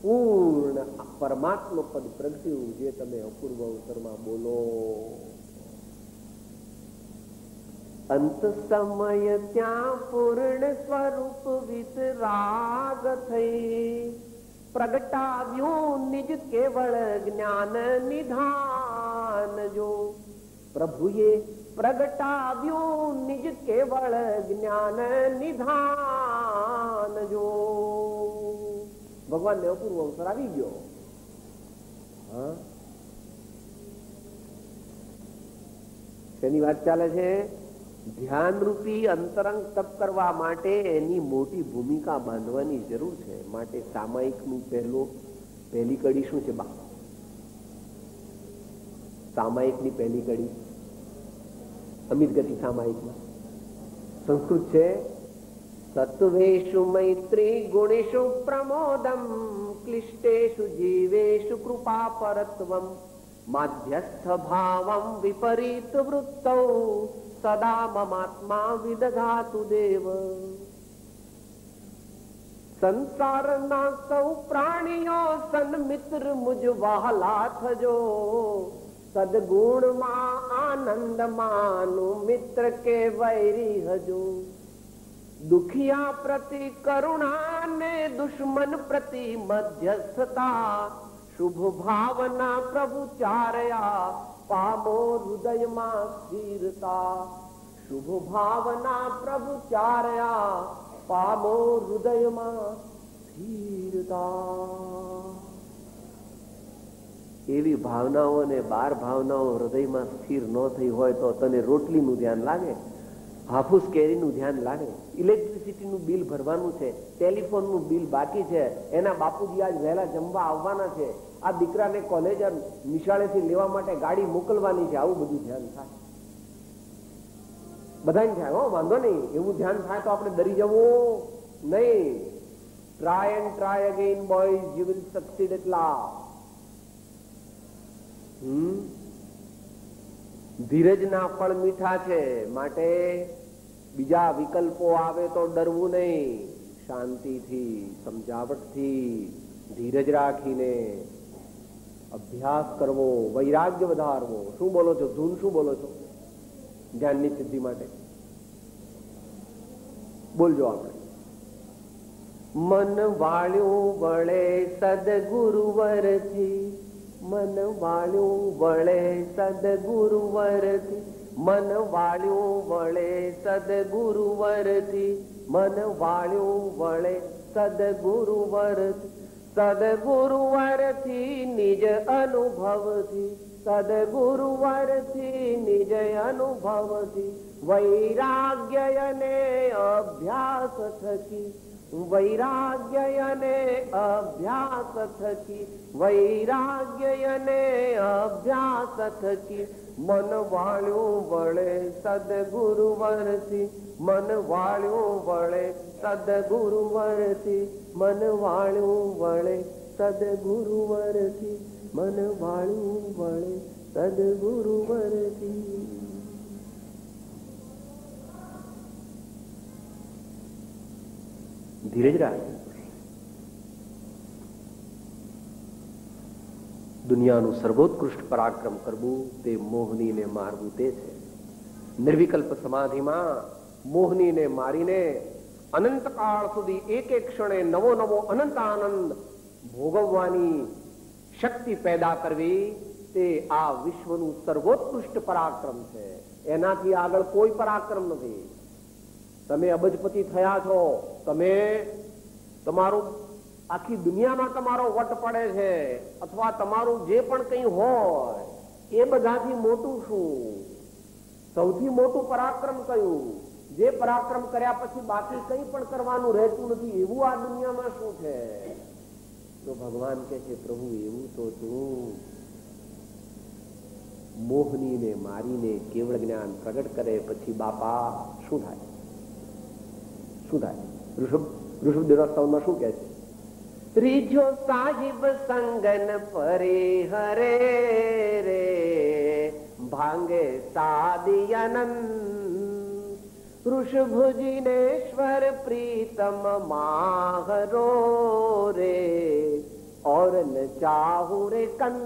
પૂર્ણ પરમાત્મા પદ પ્રગટ્યું, જે તમે અપૂર્વ અવસરમાં બોલો. અંત સમય ત્યાં પૂર્ણ સ્વરૂપ વિતરાગ થઈ, પ્રગટાવ્યું નિજ કેવળ જ્ઞાન નિધાન. જો પ્રભુએ પ્રગટાવ્યું નિજ કેવળ જ્ઞાન નિધાન. જો ભગવાનને અપૂર્વ અવસર આવી ગયો. હા, શેની વાત ચાલે છે? ધ્યાનરૂપી અંતરંગ તપ કરવા માટે એની મોટી ભૂમિકા બાંધવાની જરૂર છે. માટે સામાયિકનું પહેલી કડી શું છે? સામાયિકની પહેલી કડી અમિત ગતિ સામાયિકમાં સંસ્કૃત છે. સત્વેષુ મૈત્રી ગુણેષુ પ્રમોદમ ક્લિષ્ટેષુ જીવેષુ કૃપા પરત્વમ માધ્યસ્થ ભાવમ વિપરીત વૃત્તૌ સદા મમાત્મા વિદધાતુ દેવ. સંસારના સૌ પ્રાણીઓ સન્મિત્ર મુજ વહાલા થજો, સદગુણમાં આનંદ માનું મિત્ર કે વૈરી હજો. દુખિયા પ્રતિ કરુણા ને દુશ્મન પ્રતિ મધ્યસ્થતા, શુભ ભાવના પ્રભુ ચાર્યા પામો હૃદયમાં સ્થિરતા. શુભ ભાવના પ્રભુ ચાર્યા પામો હૃદયમાં સ્થિરતા. એવી ભાવનાઓ અને 12 ભાવનાઓ હૃદયમાં સ્થિર ન થઈ હોય તો તને રોટલીનું ધ્યાન લાગે, હાફૂસ કેરીનું ધ્યાન લાગે, ઇલેક્ટ્રિસિટીનું બિલ ભરવાનું છે, ટેલિફોનનું બિલ બાકી છે, એના બાપુજી આજ વહેલા જમવા આવવાના છે, આ દીકરાને કોલેજ નિશાળેથી લેવા માટે ગાડી મોકલવાની છે, આવું બધું ધ્યાન થાય. બધાને થાય, હો વાંધો નહીં, એવું ધ્યાન થાય તો આપણે ડરી જવું નહીં. Try and try again boys, you will succeed at last. ધીરજના ફળ મીઠા છે, માટે બીજા વિકલ્પો આવે તો ડરવું નહીં. શાંતિથી, સમજાવટથી, ધીરજ રાખીને અભ્યાસ કરવો, વૈરાગ્ય વધારવો. શું બોલો છો? ધૂન શું બોલો છો? ધ્યાનની સિદ્ધિ માટે બોલજો આપણે. મન વાળ્યું વળે સદગુરુવરથી, મન વાળ્યું વળે સદગુરુવરથી, મન વાળ્યું વળે સદગુરુવરથી, મન વાળ્યું વળે સદગુરુવરથી. સદગુરુવરથી નિજ અનુભવથી, સદગુરુવરથી નિજ અનુભવથી, વૈરાગ્ય અને અભ્યાસ થકી, વૈરાગ્ય અને અભ્યાસ થકી, વૈરાગ્ય અને અભ્યાસ થકી, મન વાળ્યું વળે સદગુરુવરથી, મન વાળ્યું વળે સદગુરુવરથી, મન વાળ્યું વળે સદગુરુવરથી, મન વાળ્યું વળે સદગુરુવરથી. ધીરજ રાખવી. દુનિયાનું સર્વોત્કૃષ્ટ પરાક્રમ કરવું તે મોહનીને મારવું તે છે. નિર્વિકલ્પ સમાધિમાં મોહનીને મારીને અનંતકાળ સુધી એક એક ક્ષણે નવો નવો અનંત આનંદ ભોગવવાની શક્તિ પેદા કરવી તે આ વિશ્વનું સર્વોત્કૃષ્ટ પરાક્રમ છે. એનાથી આગળ કોઈ પરાક્રમ નથી. તમે અબજપતિ થયા છો, તમે તમારું આખી દુનિયામાં તમારો વટ પડે છે, અથવા તમારું જે પણ કંઈ હોય એ બધાથી મોટું શું? સૌથી મોટું પરાક્રમ કયું? જે પરાક્રમ કર્યા પછી બાકી કંઈ પણ કરવાનું રહેતું નથી, એવું આ દુનિયામાં શું છે? તો ભગવાન કહે છે, પ્રભુ એવું તો તું મોહનીને મારીને કેવળ જ્ઞાન પ્રગટ કરે પછી બાપા શું થાય? શું થાય? ઋષભ દેવસ્થાનમાં શું કહે છે? ત્રીજો સાહિબ સંગન પરે હરે રે ભાંગે સાદિયાનંદ, ऋषभुजिनेश्वर प्रीतम माहरो रे और न चाहू रे कन.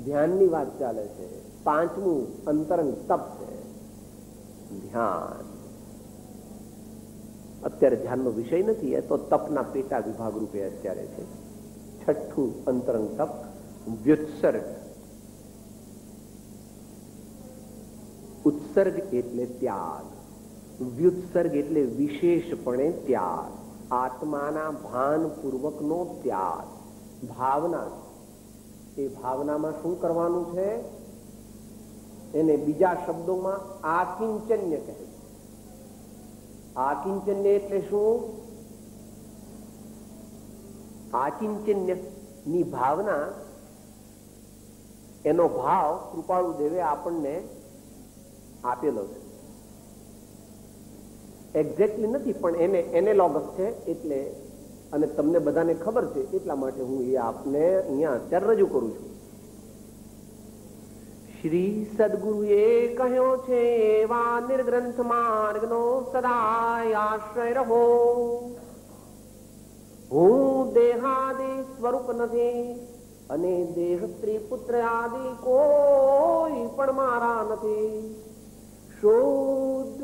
ધ્યાનની વાત ચાલે છે. 5મું અંતરંગ તપ છે, ધ્યાન. અત્યારે ધ્યાનનો વિષય નથી, એ તો તપના પેટા વિભાગ રૂપે અત્યારે છે. 6થું અંતરંગ તપ વ્યુત્સર્ગ. ઉત્સર્ગ એટલે ત્યાગ, વ્યુત્સર્ગ એટલે વિશેષપણે ત્યાગ. આત્માના ભાન પૂર્વકનો ત્યાગ, ભાવના. એ ભાવનામાં શું કરવાનું છે? એને બીજા શબ્દોમાં આકિંચન્ય કહે છે. આકિંચન્ય એટલે શું? આકિંચન્ય ની ભાવના, એનો ભાવ કૃપાળુ દેવે આપણને આપેલો છે. એક્ઝેક્ટલી નથી, પણ એને લોગસ છે એટલે, અને તમને બધાને ખબર છે એટલા માટે હું એ આપને અહીંયા અત્યારે રજૂ કરું છું. શ્રી સદગુરુએ કહ્યો છે, એવા નિર્ગ્રંથ માર્ગનો સદાય આશ્રય રહો. હું દેહાદિ સ્વરૂપ નથી અને દેહ સ્ત્રી પુત્ર આદિ કોઈ પણ મારા નથી. શુદ્ધ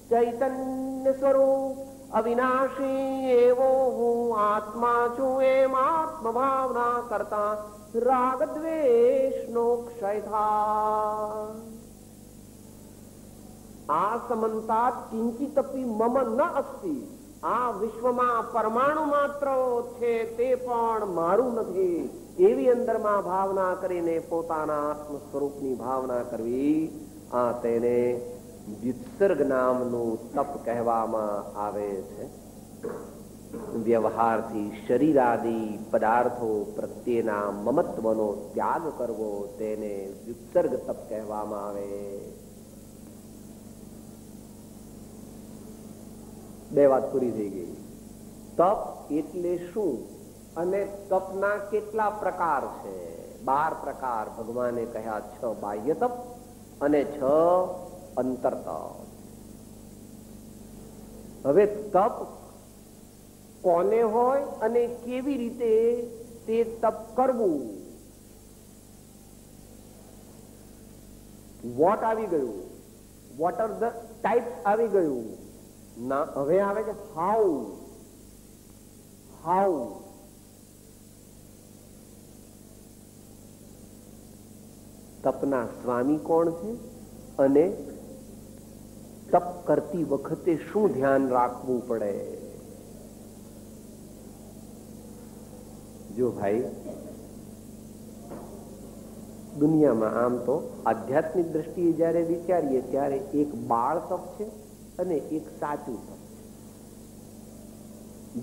ચૈતન્ય સ્વરૂપ અવિનાશી એવો હું આત્મા છું. એમ આત્મભાવના કરતા રાગ દ્વેષ નો ક્ષય થાય. આ સમંતા કિંચિતપી મમ ન અસ્તિ. આ વિશ્વમાં પરમાણુ માત્ર છે તે પણ મારું નથી. એવી અંદરમાં ભાવના કરીને પોતાના આત્મ સ્વરૂપની ભાવના કરવી, આ તેને વ્યુત્સર્ગ નામનું તપ કહેવામાં આવે છે. વ્યવહારથી શરીરાદી પદાર્થો પ્રત્યેના મમત્વનો ત્યાગ કરવો તેને વ્યુત્સર્ગ તપ કહેવામાં આવે. બે વાત પૂરી થઈ ગઈ. તપ એટલે શું અને તપના કેટલા પ્રકાર છે? 12 પ્રકાર ભગવાને કહ્યા. 6 બાહ્ય તપ અને 6 અંતર તપ. હવે તપ કોને હોય અને કેવી રીતે તે તપ કરવું? વોટ આવી ગયું, વોટ આર ધ ટાઈપ્સ આવી ગયું. ના, હવે આવે છે હાઉ. હાઉ તપના સ્વામી કોણ છે અને તપ કરતી વખતે શું ધ્યાન રાખવું પડે? જો ભાઈ, દુનિયામાં આમ તો આધ્યાત્મિક દ્રષ્ટિએ જયારે વિચારીએ ત્યારે એક બાળ તપ છે અને એક સાચું તપ છે.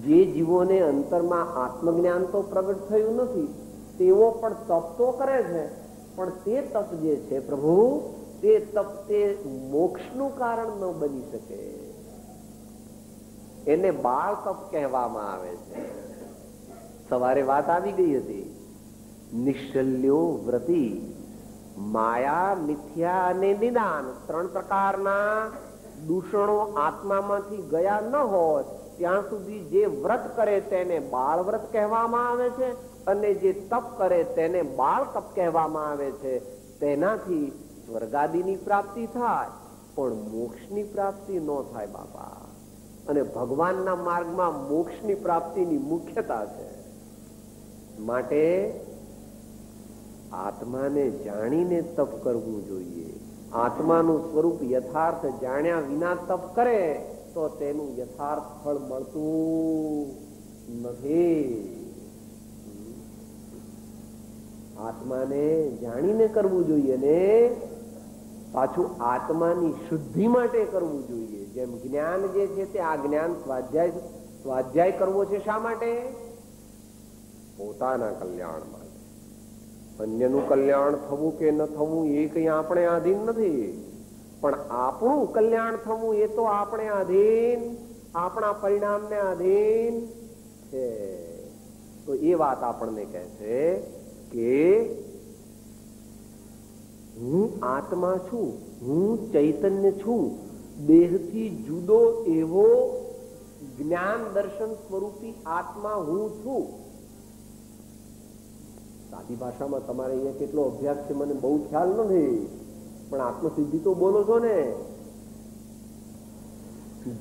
જે જીવોને અંતરમાં આત્મજ્ઞાન તો પ્રગટ થયું નથી તેઓ પણ તપ તો કરે છે, પણ તે તપ જે છે પ્રભુ, તે તપ તે મોક્ષનું કારણ ન બની શકે. એને બાળ તપ કહેવામાં આવે છે. સવારે વાત આવી ગઈ હતી, નિશ્ચલ્યો વ્રતિ, માયા, મિથ્યા અને નિદાન. 3 પ્રકારના દૂષણો આત્મામાંથી ગયા ન હોય ત્યાં સુધી જે વ્રત કરે તેને બાળ વ્રત કહેવામાં આવે છે, અને જે તપ કરે તેને બાળ તપ કહેવામાં આવે છે. તેનાથી સ્વર્ગાદિની પ્રાપ્તિ થાય પણ મોક્ષની પ્રાપ્તિ ન થાય બાપા. અને ભગવાનના માર્ગમાં મોક્ષની પ્રાપ્તિની મુખ્યતા છે. માટે આત્માને જાણીને તપ કરવું જોઈએ. આત્માનું સ્વરૂપ યથાર્થ જાણ્યા વિના તપ કરે તો તેનું યથાર્થ ફળ મળતું નથી. આત્માને જાણીને કરવું જોઈએ ને પાછું આત્માની શુદ્ધિ માટે કરવું જોઈએ. જેમ જ્ઞાન જે છે તે આ જ્ઞાન સ્વાધ્યાય કરવો છે. શા માટે? પોતાના કલ્યાણ માટે. અન્યનું કલ્યાણ થવું કે ન થવું એ કઈ આપણે આધીન નથી, પણ આપણું કલ્યાણ થવું એ તો આપણે આધીન, આપણા પરિણામને આધીન છે. તો એ વાત આપણને કહે છે કે હું આત્મા છું, હું ચૈતન્ય છું, દેહથી જુદો એવો જ્ઞાન દર્શન સ્વરૂપી આત્મા હું છું. સાદી ભાષામાં તમારે અહીંયા કેટલો અભ્યાસ છે મને બહુ ખ્યાલ નથી, પણ આત્મસિદ્ધિ તો બોલો છો ને.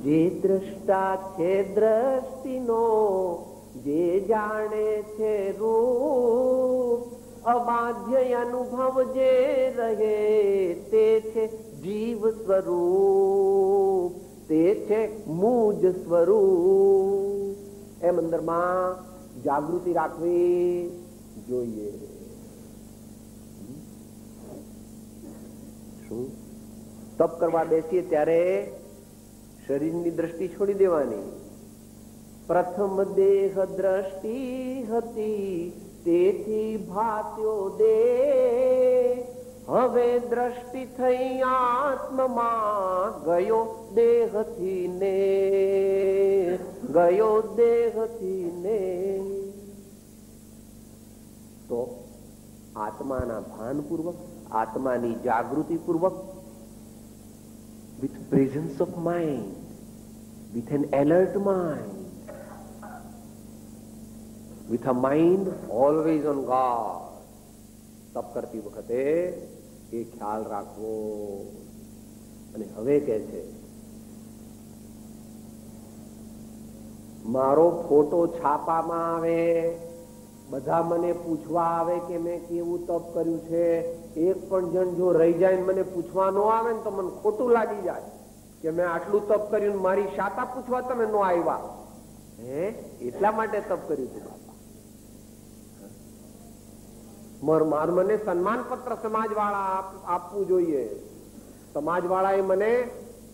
જે દ્રષ્ટા છે દ્રષ્ટિનો, જે જાણે છે રૂપ, અબાધ્ય અનુભવ જે રહે તે છે જીવ સ્વરૂપ, તે છે મુજ સ્વરૂપ. કેમ અંદરમાં જાગૃતિ રાખવી જોઈએ. શું તપ કરવા બેસીએ ત્યારે શરીરની દ્રષ્ટિ છોડી દેવાની. પ્રથમ દેહ દ્રષ્ટિ હતી તેથી ભાત્યો દેહ, હવે દ્રષ્ટિ થઈ આત્મમાં ગયો દેહથી ને, ગયો દેહથી ને. તો આત્માના ભાનપૂર્વક, આત્માની જાગૃતિ પૂર્વક, with presence of mind, with an alert mind, with a mind always on God, તપ કરતી વખતે એ ખ્યાલ રાખવો. અને હવે કે છે મારો ફોટો છાપામાં આવે, બધા મને પૂછવા આવે કે મેં કેવું તપ કર્યું છે, એક પણ જણ જો રહી જાય ને મને પૂછવા ન આવે ને તો મને ખોટું લાગી જાય કે મેં આટલું તપ કર્યું, મારી શાતા પૂછવા તમે ન આવ્યા. હે, એટલા માટે તપ કર્યું હતું બાપા. મને સન્માન પત્ર સમાજ વાળા આપવું જોઈએ, સમાજ વાળાએ મને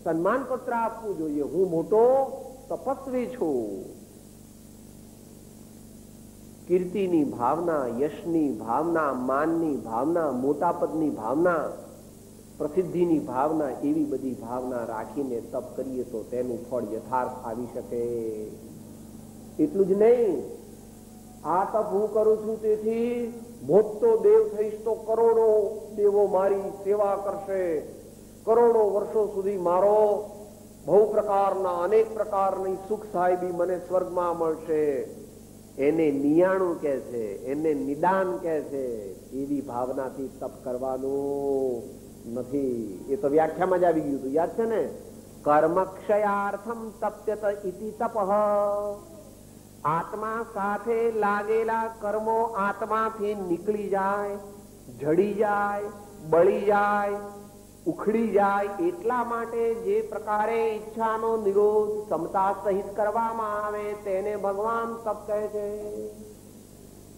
સન્માન પત્ર આપવું જોઈએ, હું મોટો તપસ્વી છું. કીર્તિની ભાવના, યશની ભાવના, માનની ભાવના, મોટા પદની ભાવના, પ્રસિદ્ધિની ભાવના, એવી બધી ભાવના રાખીને તપ કરીએ તો તેનું ફળ યથાર્થ આવી શકે. એટલું જ નહીં, આ તપ હું કરું છું તેથી મોટો દેવ થઈશ તો કરોડો દેવો મારી સેવા કરશે, કરોડો વર્ષો સુધી મારો બહુ પ્રકારના અનેક પ્રકારની સુખ સાહેબી મને સ્વર્ગમાં મળશે. એને નિયાણું કે છે, એને નિદાન કે છે. એવી ભાવનાથી તપ કરવાનું નથી. એ તો વ્યાખ્યામાં જ આવી ગયું હતું, યાદ છે ને? કર્મક્ષયાર્થમ તપ્યત ઇતિ તપઃ. આત્મા સાથે લાગેલા કર્મો આત્માથી નીકળી જાય, જડી જાય, બળી જાય, ઉખડી જાય, એટલા માટે જે પ્રકારે ઈચ્છાનો નિરોધ ક્ષમતા સહિત કરવામાં આવે તેને ભગવાન તપ કહે છે.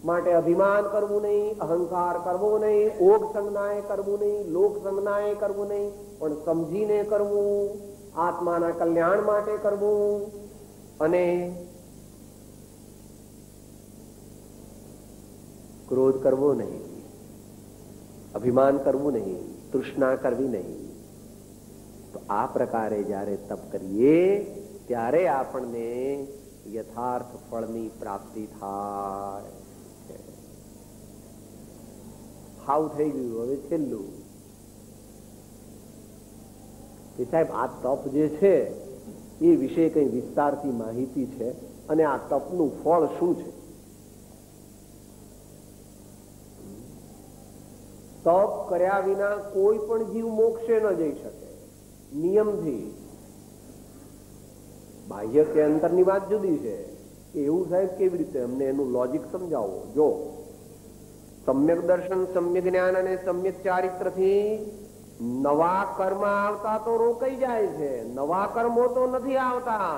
માટે અભિમાન કરવું નહીં, અહંકાર કરવો નહીં, ઓગ સંજ્ઞાએ કરવું નહીં, લોક સંજ્ઞાએ કરવું નહીં, પણ સમજીને કરવું, આત્માના કલ્યાણ માટે કરવું. અને ક્રોધ કરવો નહીં, અભિમાન કરવું નહીં, તૃષ્ણા કરવી નહીં. તો આ પ્રકારે જ્યારે તપ કરીએ ત્યારે આપણને યથાર્થ ફળની પ્રાપ્તિ થાય. હાવ થઈ ગયું. હવે છેલ્લું કે સાહેબ આ તપ જે છે એ વિશે કઈ વિસ્તારથી માહિતી છે, અને આ તપનું ફળ શું છે? તપ કર્યા વિના કોઈ પણ જીવ મોક્ષે ન જઈ શકે નિયમથી. બાહ્ય કે અંતરની વાત જુદી છે. એવું સાહેબ કેવી રીતે? અમને એનું લોજિક સમજાવો. જો સમ્યક દર્શન, સમ્યક જ્ઞાન અને સમ્યક ચારિત્રથી નવા કર્મ આવતા તો રોકાઈ જાય છે, નવા કર્મો તો નથી આવતા.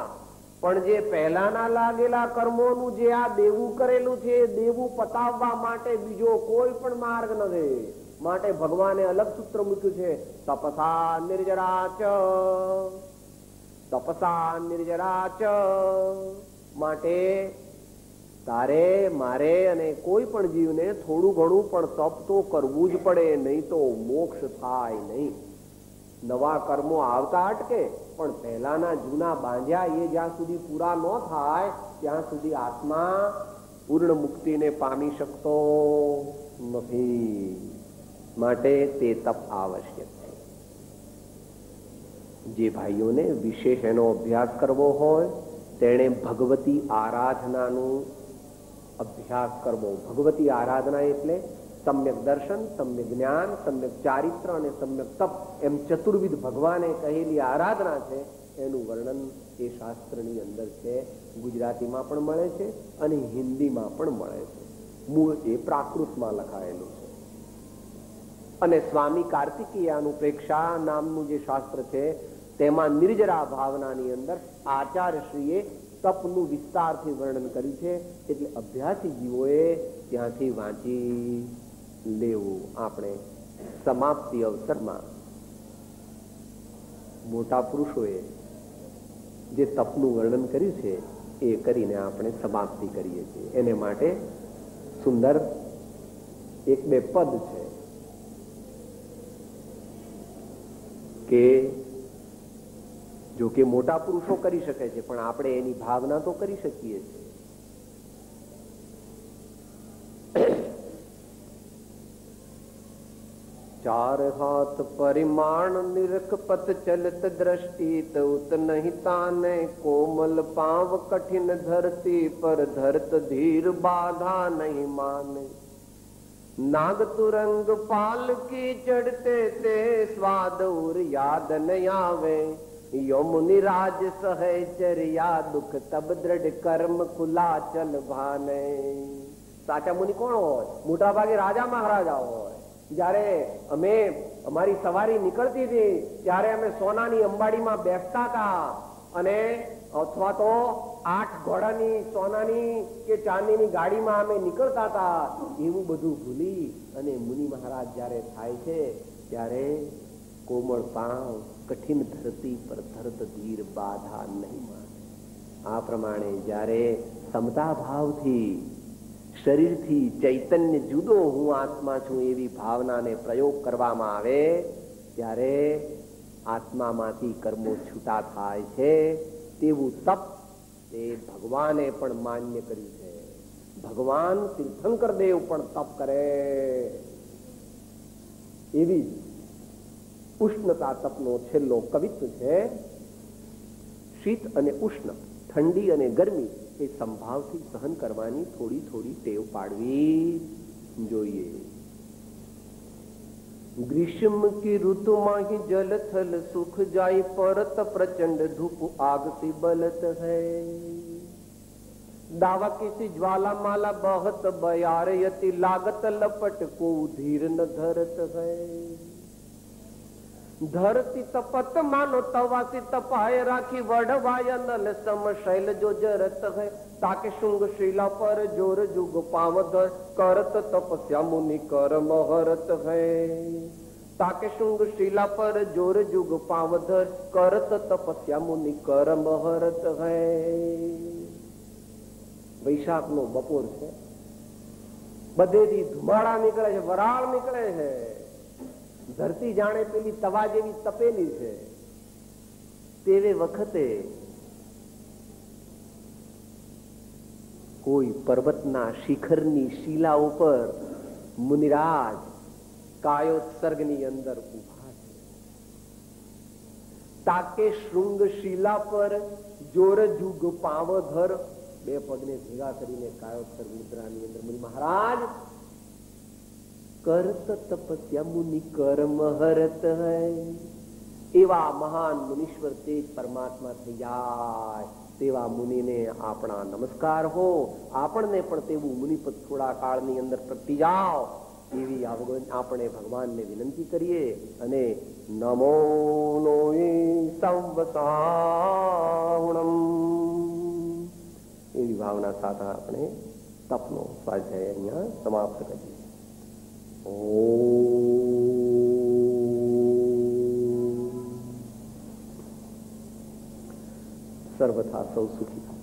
પણ જે પહેલાના લાગેલા કર્મોનું જે આ દેવું કરેલું છે એ દેવું પતાવવા માટે બીજો કોઈ પણ માર્ગ નથી. માટે ભગવાને અલગ સૂત્ર મૂક્યું છે, તપસા નિર્જરાચ, તપસા નિર્જરાચ. માટે તારે, મારે અને કોઈ પણ જીવને થોડું ઘણું પણ તપ તો કરવું જ પડે, નહીં તો મોક્ષ થાય નહીં. નવા કર્મો આવતા અટકે, પણ પહેલાના જૂના બાંધ્યા એ જ્યાં સુધી પૂરા ન થાય ત્યાં સુધી આત્મા પૂર્ણ મુક્તિને પામી શકતો નથી. માટે તે તપ આવશ્યક છે. જે ભાઈઓને વિશેષ એનો અભ્યાસ કરવો હોય તેણે ભગવતી આરાધનાનું અભ્યાસ કરવો. ભગવતી આરાધના એટલે સમ્યક દર્શન, સમ્યક જ્ઞાન, સમ્યક ચારિત્ર અને સમ્યક તપ, એમ ચતુર્વિધ ભગવાને કહેલી આરાધના છે. એનું વર્ણન એ શાસ્ત્રની અંદર છે. ગુજરાતીમાં પણ મળે છે અને હિન્દીમાં પણ મળે છે. મૂળ એ પ્રાકૃતમાં લખાયેલું છે. અને સ્વામી કાર્તિકેયાનું પ્રેક્ષા નામનું જે શાસ્ત્ર છે તેમાં નિર્જરા ભાવનાની અંદર આચાર્યશ્રીએ તપનું વિસ્તારથી વર્ણન કર્યું છે. એટલે અભ્યાસી જીવોએ ત્યાંથી વાંચી લેવું. આપણે સમાપ્તિ અવસરમાં મોટા પુરુષોએ જે તપનું વર્ણન કર્યું છે એ કરીને આપણે સમાપ્તિ કરીએ છીએ. એને માટે સુંદર એક બે પદ છે કે જો કે મોટા પુરુષો કરી શકે છે, પણ આપણે એની ભાવના તો કરી શકીએ છીએ. चार हाथ परिमाण निरखपत चलत दृष्टि तउत नहीं ताने कोमल पाव कठिन धरती पर धरत धीर बाधा नहीं माने नाग तुरंग पाल की चढ़ते ते स्वाद और याद न आवे यो मुनि राज सहचर्या दुख तब दृढ़ कर्म खुला चल भाने. साचा मुनि कोण होय? मोटा भागे राजा महाराजा होय. जયારે અમે અમારી સવારી નીકળતી હતી ત્યારે અમે સોનાની અંબાડીમાં બેસતા હતા અને અથવા તો 8 ઘોડાની સોનાની કે ચાંદીની ગાડીમાં અમે નીકળતા હતા. એવું બધું ભૂલી અને મુનિ મહારાજ જયારે થાય છે ત્યારે કોમળ પાવ કઠિન ધરતી પર ધરત ધીર બાધા નહીં માને. આ પ્રમાણે જયારે સમતા ભાવથી શરીરથી ચૈતન્ય જુદો હું આત્મા છું એવી ભાવનાને પ્રયોગ કરવામાં આવે ત્યારે આત્મામાંથી કર્મો છૂટા થાય છે. તેવું તપ એ ભગવાને પણ માન્ય કર્યું છે. ભગવાન તીર્થંકર દેવ પણ તપ કરે એવી ઉષ્ણતા તપનો છેલ્લો કવિત્વ છે. શીત અને ઉષ્ણ, ઠંડી અને ગરમી એ સંભાવથી સહન કરવાની થોડી થોડી ટેવ પાડવી જોઈએ. ग्रीष्म की ऋतु माही जल थल सुख जाई परत प्रचंड धूप आग सी बलत है दावा किसी ज्वाला माला बहुत बयार यति लागत लपट को धीर न धरत है धरती तपत मानो तवासी तपाए राखी वढ़वाया नल सम शैल जो जरत है ताके शुंग शिला पर जोर जुग पावधर करत तपस्या मुनि कर्म हरत है ताके शुंग शिला पर जोर जुग पावधर करत तपस्या मुनि कर्म हरत है. वैशाख नो बपोर है, बधेથી ધુમાડા નીકળે છે, વરાળ નીકળે છે, ધરતી જાણે પેલી તવા જેવી તપેલી છે. તેવે વખતે કોઈ પર્વતના શિખરની શિલા ઉપર મુનિરાજ કાયોત્સર્ગની અંદર ઉભા છે. તાકે શૃંગ શિલા પર જોર જુગ પાવધર, બે પગને ભેગા કરીને કાયોત્સર્ગ મુદ્રાની અંદર મુનિ મહારાજ કરત તપસ્યા મુનિ કર્મ હરત હૈ. એવા મહાન મુનીશ્વર તે પરમાત્મા થઈ જાય તેવા મુનિને આપણા નમસ્કાર હો. આપણને પણ તેવું મુનિપદ થોડા કાળની અંદર પ્રગટી જાઓ એવી આપણે ભગવાનને વિનંતી કરીએ અને નમો લોય સંવસાવણમ એવી ભાવના સાથે આપણે તપનો સ્વાધ્યાય અહીંયા સમાપ્ત કરીએ. सर्वथा सौ सुखी था.